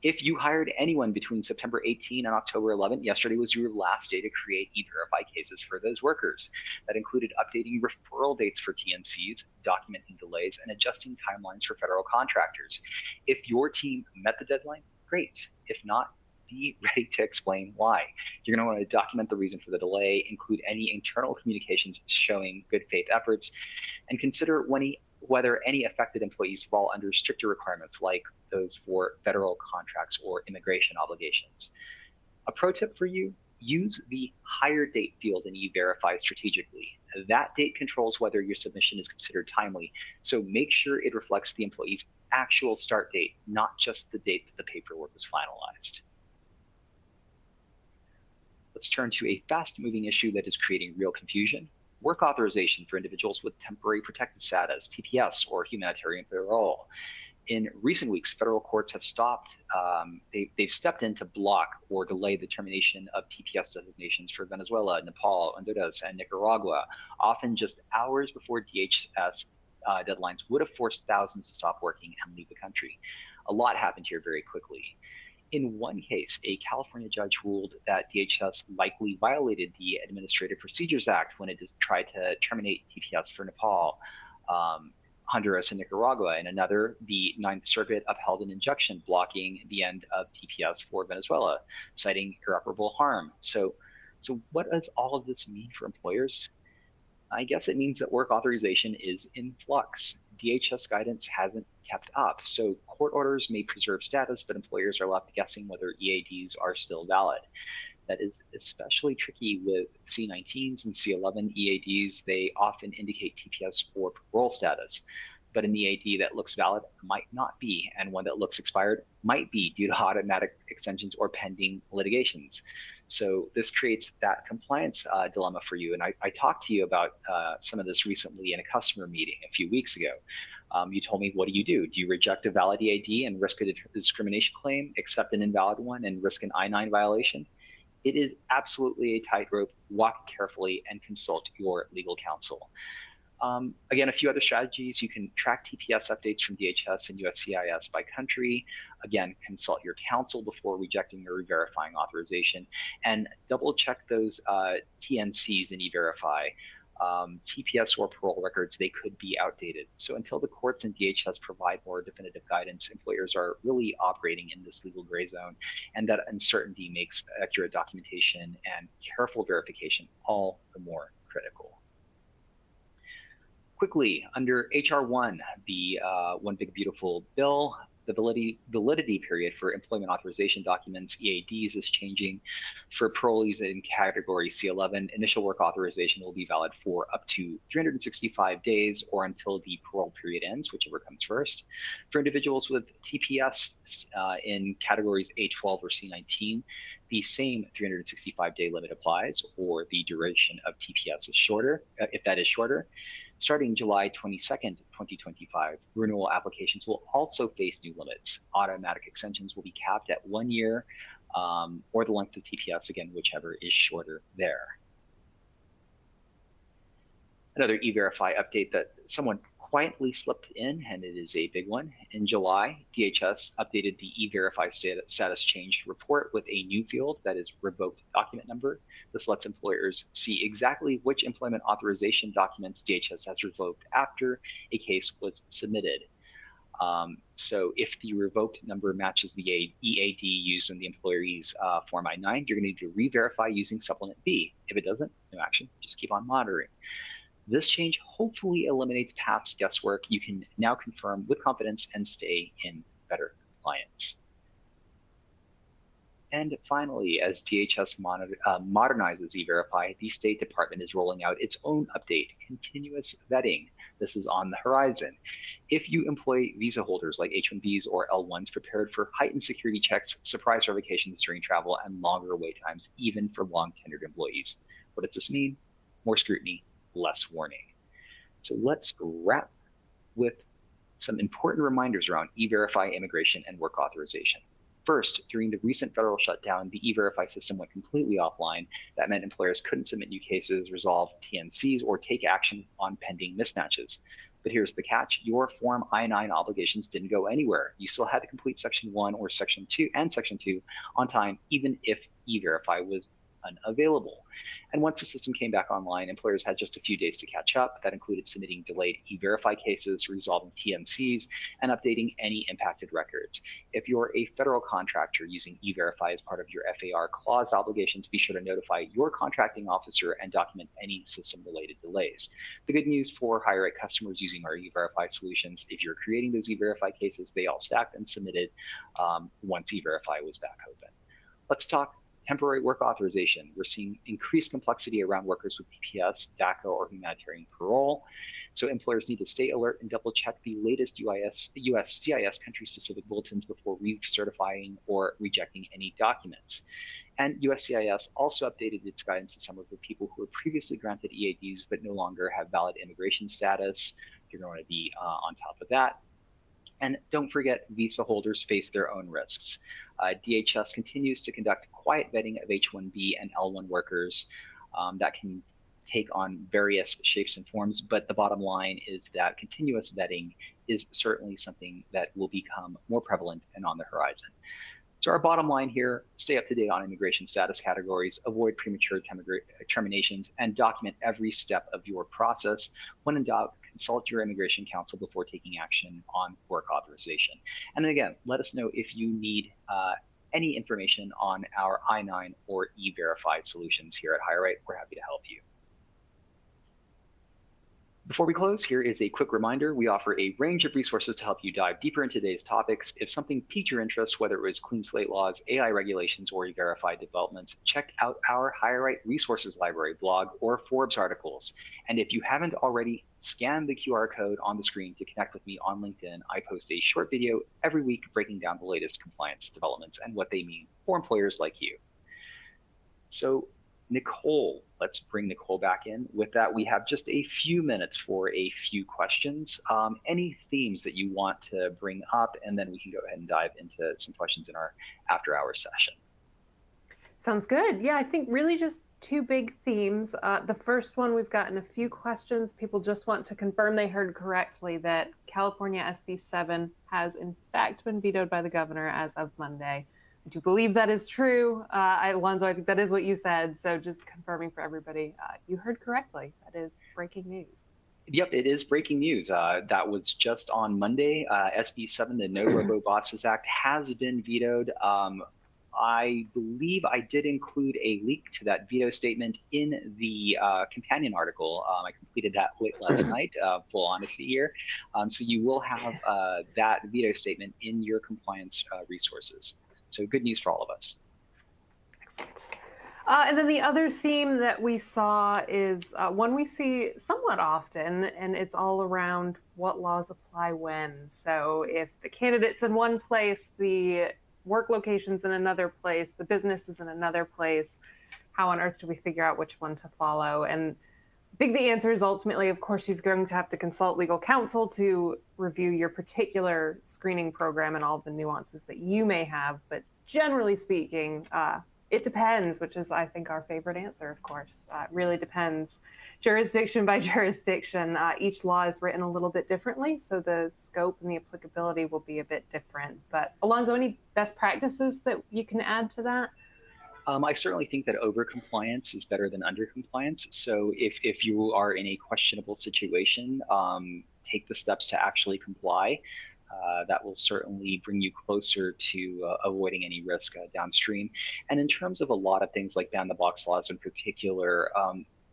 If you hired anyone between September 18 and October 11, yesterday was your last day to create E-Verify cases for those workers. That included updating referral dates for TNCs, documenting delays, and adjusting timelines for federal contractors. If your team met the deadline, great. If not, be ready to explain why. You're going to want to document the reason for the delay, include any internal communications showing good faith efforts, and consider whether any affected employees fall under stricter requirements like those for federal contracts or immigration obligations. A pro tip for you, use the hire date field in E-Verify strategically. That date controls whether your submission is considered timely, so make sure it reflects the employee's actual start date, not just the date that the paperwork was finalized. Let's turn to a fast-moving issue that is creating real confusion: work authorization for individuals with temporary protected status, TPS, or humanitarian parole. In recent weeks, federal courts have they've stepped in to block or delay the termination of TPS designations for Venezuela, Nepal, Honduras, and Nicaragua, often just hours before DHS deadlines would have forced thousands to stop working and leave the country. A lot happened here very quickly. In one case, a California judge ruled that DHS likely violated the Administrative Procedures Act when it tried to terminate TPS for Nepal, Honduras, and Nicaragua. In another, the Ninth Circuit upheld an injunction blocking the end of TPS for Venezuela, citing irreparable harm. So what does all of this mean for employers? I guess it means that work authorization is in flux. DHS guidance hasn't kept up, so court orders may preserve status, but employers are left guessing whether EADs are still valid. That is especially tricky with C-19s and C-11 EADs. They often indicate TPS or parole status, but an EAD that looks valid might not be, and one that looks expired might be due to automatic extensions or pending litigations. So this creates that compliance dilemma for you. And I talked to you about some of this recently in a customer meeting a few weeks ago. You told me, what do? Do you reject a valid EAD and risk a discrimination claim, accept an invalid one and risk an I-9 violation? It is absolutely a tightrope. Walk carefully and consult your legal counsel. Again, a few other strategies: you can track TPS updates from DHS and USCIS by country. Again, consult your counsel before rejecting or verifying authorization, and double check those TNCs in E-Verify. TPS or parole records, they could be outdated. So until the courts and DHS provide more definitive guidance, employers are really operating in this legal gray zone, and that uncertainty makes accurate documentation and careful verification all the more critical. Quickly, under HR 1, the One Big Beautiful Bill, the validity period for employment authorization documents, EADs, is changing. For parolees in category C11, initial work authorization will be valid for up to 365 days or until the parole period ends, whichever comes first. For individuals with TPS in categories A12 or C19, the same 365-day limit applies, or the duration of TPS is shorter, if that is shorter. Starting July 22nd, 2025, renewal applications will also face new limits. Automatic extensions will be capped at 1 year, or the length of TPS, again, whichever is shorter there. Another E-Verify update that someone quietly slipped in, and it is a big one. In July, DHS updated the E-Verify status change report with a new field that is revoked document number. This lets employers see exactly which employment authorization documents DHS has revoked after a case was submitted. So if the revoked number matches the EAD used in the employee's Form I-9, you're going to need to re-verify using Supplement B. If it doesn't, no action, just keep on monitoring. This change hopefully eliminates past guesswork. You can now confirm with confidence and stay in better compliance. And finally, as DHS modernizes E-Verify, the State Department is rolling out its own update, continuous vetting. This is on the horizon. If you employ visa holders like H-1Bs or L-1s prepared for heightened security checks, surprise revocations during travel, and longer wait times, even for long-tenured employees. What does this mean? More scrutiny, less warning. So let's wrap with some important reminders around E-Verify immigration and work authorization. First, during the recent federal shutdown, the E-Verify system went completely offline. That meant employers couldn't submit new cases, resolve TNCs, or take action on pending mismatches. But here's the catch. Your Form I-9 obligations didn't go anywhere. You still had to complete Section 1 or Section 2 and Section 2 on time, even if E-Verify was unavailable. And once the system came back online, employers had just a few days to catch up. That included submitting delayed E-Verify cases, resolving TNCs, and updating any impacted records. If you're a federal contractor using E-Verify as part of your FAR clause obligations, be sure to notify your contracting officer and document any system-related delays. The good news for HireRight customers using our E-Verify solutions, if you're creating those E-Verify cases, they all stacked and submitted once E-Verify was back open. Let's talk temporary work authorization. We're seeing increased complexity around workers with TPS, DACA, or humanitarian parole. So employers need to stay alert and double check the latest US CIS country-specific bulletins before recertifying or rejecting any documents. And USCIS also updated its guidance this summer for people who were previously granted EADs but no longer have valid immigration status. You're going to be on top of that. And don't forget, visa holders face their own risks. DHS continues to conduct quiet vetting of H-1B and L-1 workers that can take on various shapes and forms, but the bottom line is that continuous vetting is certainly something that will become more prevalent and on the horizon. So our bottom line here, stay up to date on immigration status categories, avoid premature terminations, and document every step of your process. When in doubt, consult your immigration counsel before taking action on work authorization. And then again, let us know if you need any information on our I-9 or E-Verify solutions here at HireRight. We're happy to help you. Before we close, here is a quick reminder. We offer a range of resources to help you dive deeper into today's topics. If something piqued your interest, whether it was clean slate laws, AI regulations, or E-Verify developments, check out our HireRight Resources Library blog or Forbes articles. And if you haven't already, scan the QR code on the screen to connect with me on LinkedIn. I post a short video every week breaking down the latest compliance developments and what they mean for employers like you. So Nicole, let's bring Nicole back in. With that, we have just a few minutes for a few questions. Any themes that you want to bring up, and then we can go ahead and dive into some questions in our after-hours session. Sounds good. Yeah, I think really just two big themes. The first one, we've gotten a few questions. People just want to confirm they heard correctly that California SB 7 has in fact been vetoed by the governor as of Monday. I do believe that is true. Alonzo, I think that is what you said. So just confirming for everybody, you heard correctly. That is breaking news. Yep, it is breaking news. That was just on Monday. SB 7, the No Robo-Bosses Act, has been vetoed. I believe I did include a link to that veto statement in the companion article. I completed that late last night, full honesty here. So you will have that veto statement in your compliance resources. So good news for all of us. Excellent. And then the other theme that we saw is one we see somewhat often, and it's all around what laws apply when. So if the candidate's in one place, the work location's in another place, the business is in another place, how on earth do we figure out which one to follow? And I think the answer is ultimately, of course, you're going to have to consult legal counsel to review your particular screening program and all the nuances that you may have. But generally speaking, It depends, which is, I think, our favorite answer, of course. It really depends. Jurisdiction by jurisdiction, each law is written a little bit differently, so the scope and the applicability will be a bit different. But Alonzo, any best practices that you can add to that? I certainly think that over-compliance is better than under-compliance. So if you are in a questionable situation, take the steps to actually comply. That will certainly bring you closer to avoiding any risk downstream. And in terms of a lot of things like ban-the-box laws in particular,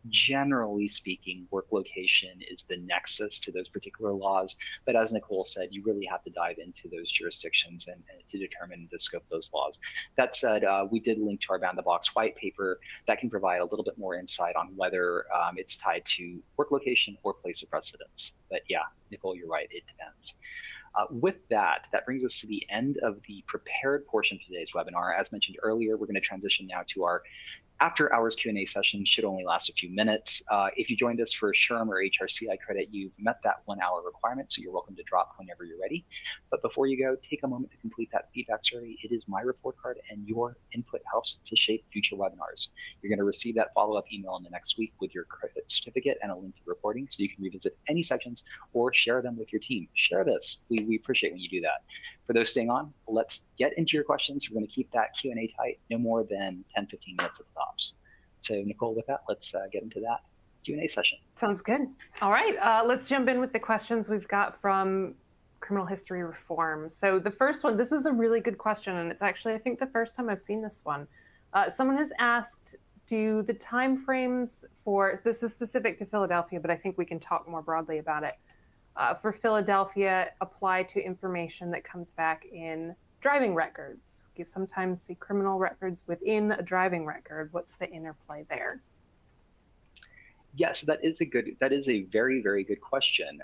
generally speaking, work location is the nexus to those particular laws. But as Nicole said, you really have to dive into those jurisdictions and to determine the scope of those laws. That said, we did link to our ban-the-box white paper that can provide a little bit more insight on whether it's tied to work location or place of residence. But yeah, Nicole, you're right, it depends. With that, that brings us to the end of the prepared portion of today's webinar. As mentioned earlier, we're going to transition now to our after hours Q&A session. Should only last a few minutes. If you joined us for SHRM or HRCI credit, you've met that 1 hour requirement, so you're welcome to drop whenever you're ready. But before you go, take a moment to complete that feedback survey. It is my report card, and your input helps to shape future webinars. You're going to receive that follow-up email in the next week with your credit certificate and a link to the reporting, so you can revisit any sections or share them with your team. Share this. We appreciate when you do that. For those staying on, let's get into your questions. We're going to keep that Q&A tight, no more than 10, 15 minutes at the tops. So Nicole, with that, let's get into that Q&A session. Sounds good. All right, let's jump in with the questions we've got from criminal history reform. So the first one, this is a really good question, and it's actually, I think, the first time I've seen this one. Someone has asked, do the timeframes for, this is specific to Philadelphia, but I think we can talk more broadly about it, for Philadelphia apply to information that comes back in driving records? We sometimes see criminal records within a driving record. What's the interplay there? Yes, that is a very, very good question.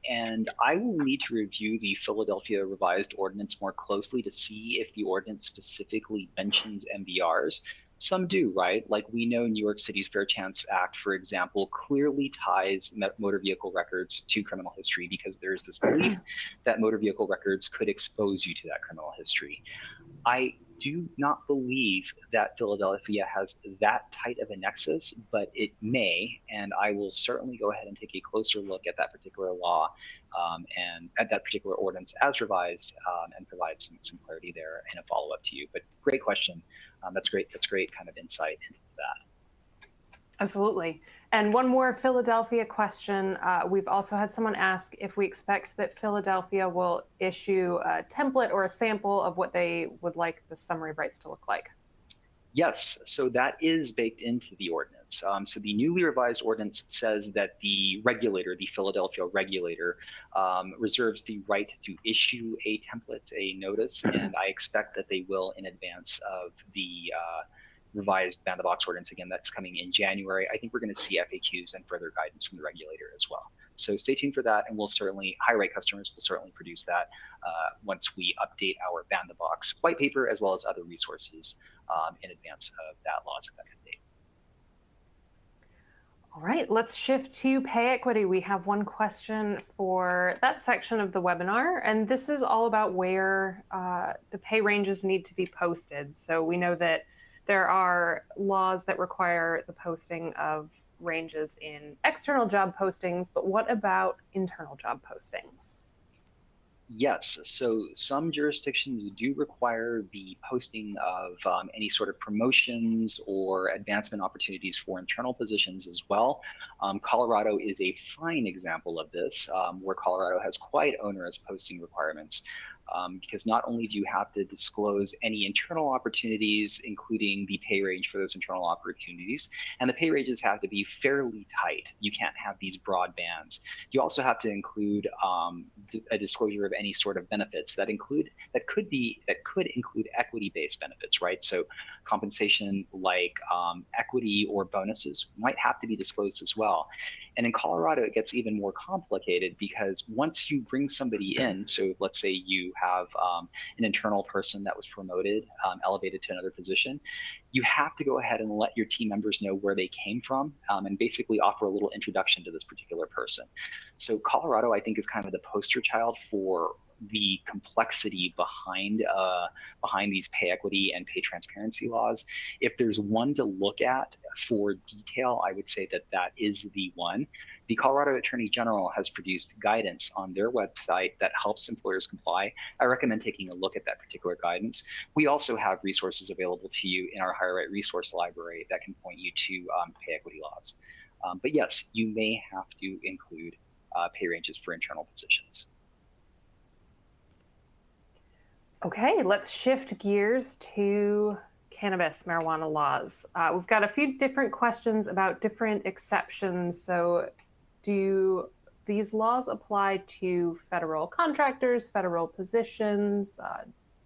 And I will need to review the Philadelphia revised ordinance more closely to see if the ordinance specifically mentions MVRs. Some do, right? Like we know New York City's Fair Chance Act, for example, clearly ties motor vehicle records to criminal history because there's this belief that motor vehicle records could expose you to that criminal history. I do not believe that Philadelphia has that tight of a nexus, but it may, and I will certainly go ahead and take a closer look at that particular law and at that particular ordinance as revised and provide some clarity there in a follow-up to you. But great question. That's great kind of insight into that. Absolutely. And one more Philadelphia question. We've also had someone ask if we expect that Philadelphia will issue a template or a sample of what they would like the summary of rights to look like. Yes, so that is baked into the ordinance. So the newly revised ordinance says that the regulator, the Philadelphia regulator, reserves the right to issue a template, a notice, and I expect that they will in advance of the revised ban-the-box ordinance. Again, that's coming in January. I think we're going to see FAQs and further guidance from the regulator as well. So stay tuned for that, and we'll certainly, HireRight customers will certainly produce that once we update our ban-the-box white paper as well as other resources in advance of that law's effective date. All right, let's shift to pay equity. We have one question for that section of the webinar, and this is all about where the pay ranges need to be posted. So we know that there are laws that require the posting of ranges in external job postings, but what about internal job postings? Yes, so some jurisdictions do require the posting of any sort of promotions or advancement opportunities for internal positions as well. Colorado is a fine example of this, where Colorado has quite onerous posting requirements. Because not only do you have to disclose any internal opportunities, including the pay range for those internal opportunities, and the pay ranges have to be fairly tight. You can't have these broad bands. You also have to include a disclosure of any sort of benefits that could include equity-based benefits, right? So compensation like equity or bonuses might have to be disclosed as well. And in Colorado, it gets even more complicated because once you bring somebody in, so let's say you have an internal person that was promoted, elevated to another position, you have to go ahead and let your team members know where they came from and basically offer a little introduction to this particular person. So Colorado, I think, is kind of the poster child for the complexity behind these pay equity and pay transparency laws. If there's one to look at for detail, I would say that that is the one. The Colorado Attorney General has produced guidance on their website that helps employers comply. I recommend taking a look at that particular guidance. We also have resources available to you in our HireRight resource library that can point you to pay equity laws. But yes, you may have to include pay ranges for internal positions. Okay, let's shift gears to cannabis marijuana laws. We've got a few different questions about different exceptions. So do these laws apply to federal contractors, federal positions,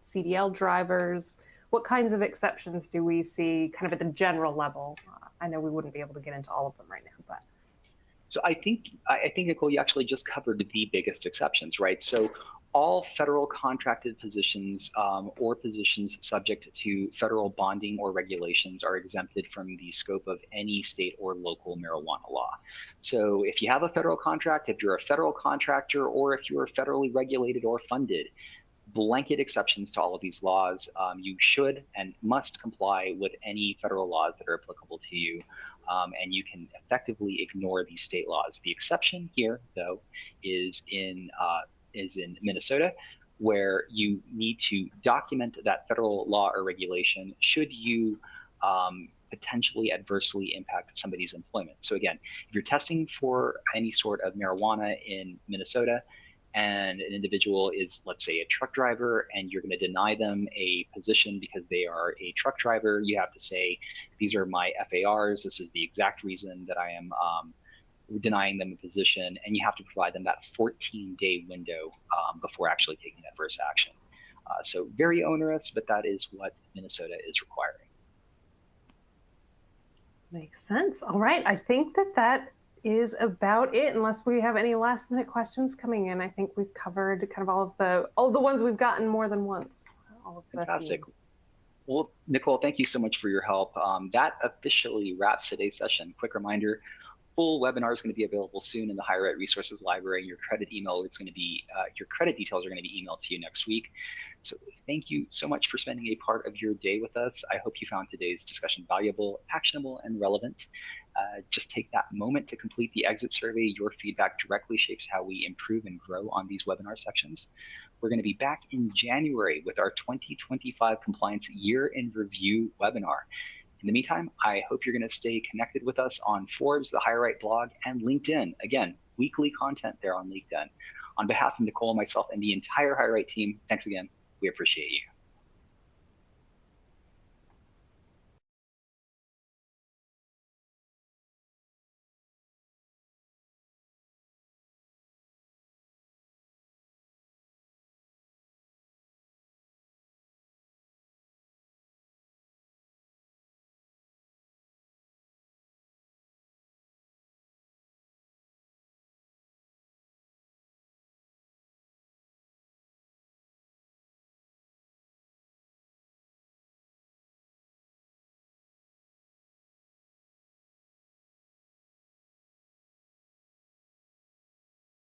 CDL drivers? What kinds of exceptions do we see kind of at the general level? I know we wouldn't be able to get into all of them right now, but. So I think, Nicole, you actually just covered the biggest exceptions, right? So all federal contracted positions or positions subject to federal bonding or regulations are exempted from the scope of any state or local marijuana law. So if you have a federal contract, if you're a federal contractor, or if you're federally regulated or funded, blanket exceptions to all of these laws, you should and must comply with any federal laws that are applicable to you. And you can effectively ignore these state laws. The exception here, though, is in Minnesota, where you need to document that federal law or regulation should you potentially adversely impact somebody's employment. So again, if you're testing for any sort of marijuana in Minnesota, and an individual is, let's say, a truck driver, and you're going to deny them a position because they are a truck driver, you have to say, these are my FARs, this is the exact reason that I am denying them a position, and you have to provide them that 14-day window before actually taking adverse action. So very onerous, but that is what Minnesota is requiring. Makes sense. All right, I think that is about it, unless we have any last minute questions coming in. I think we've covered kind of all the ones we've gotten more than once. All of Fantastic. Well, Nicole, thank you so much for your help. That officially wraps today's session. Quick reminder, full webinar is going to be available soon in the HireRight resources library. Your credit email is going to be, your credit details are going to be emailed to you next week. So thank you so much for spending a part of your day with us. I hope you found today's discussion valuable, actionable, and relevant. Just take that moment to complete the exit survey. Your feedback directly shapes how we improve and grow on these webinar sections. We're going to be back in January with our 2025 Compliance Year in Review webinar. In the meantime, I hope you're going to stay connected with us on Forbes, the HireRight blog, and LinkedIn. Again, weekly content there on LinkedIn. On behalf of Nicole, myself, and the entire HireRight team, thanks again. We appreciate you.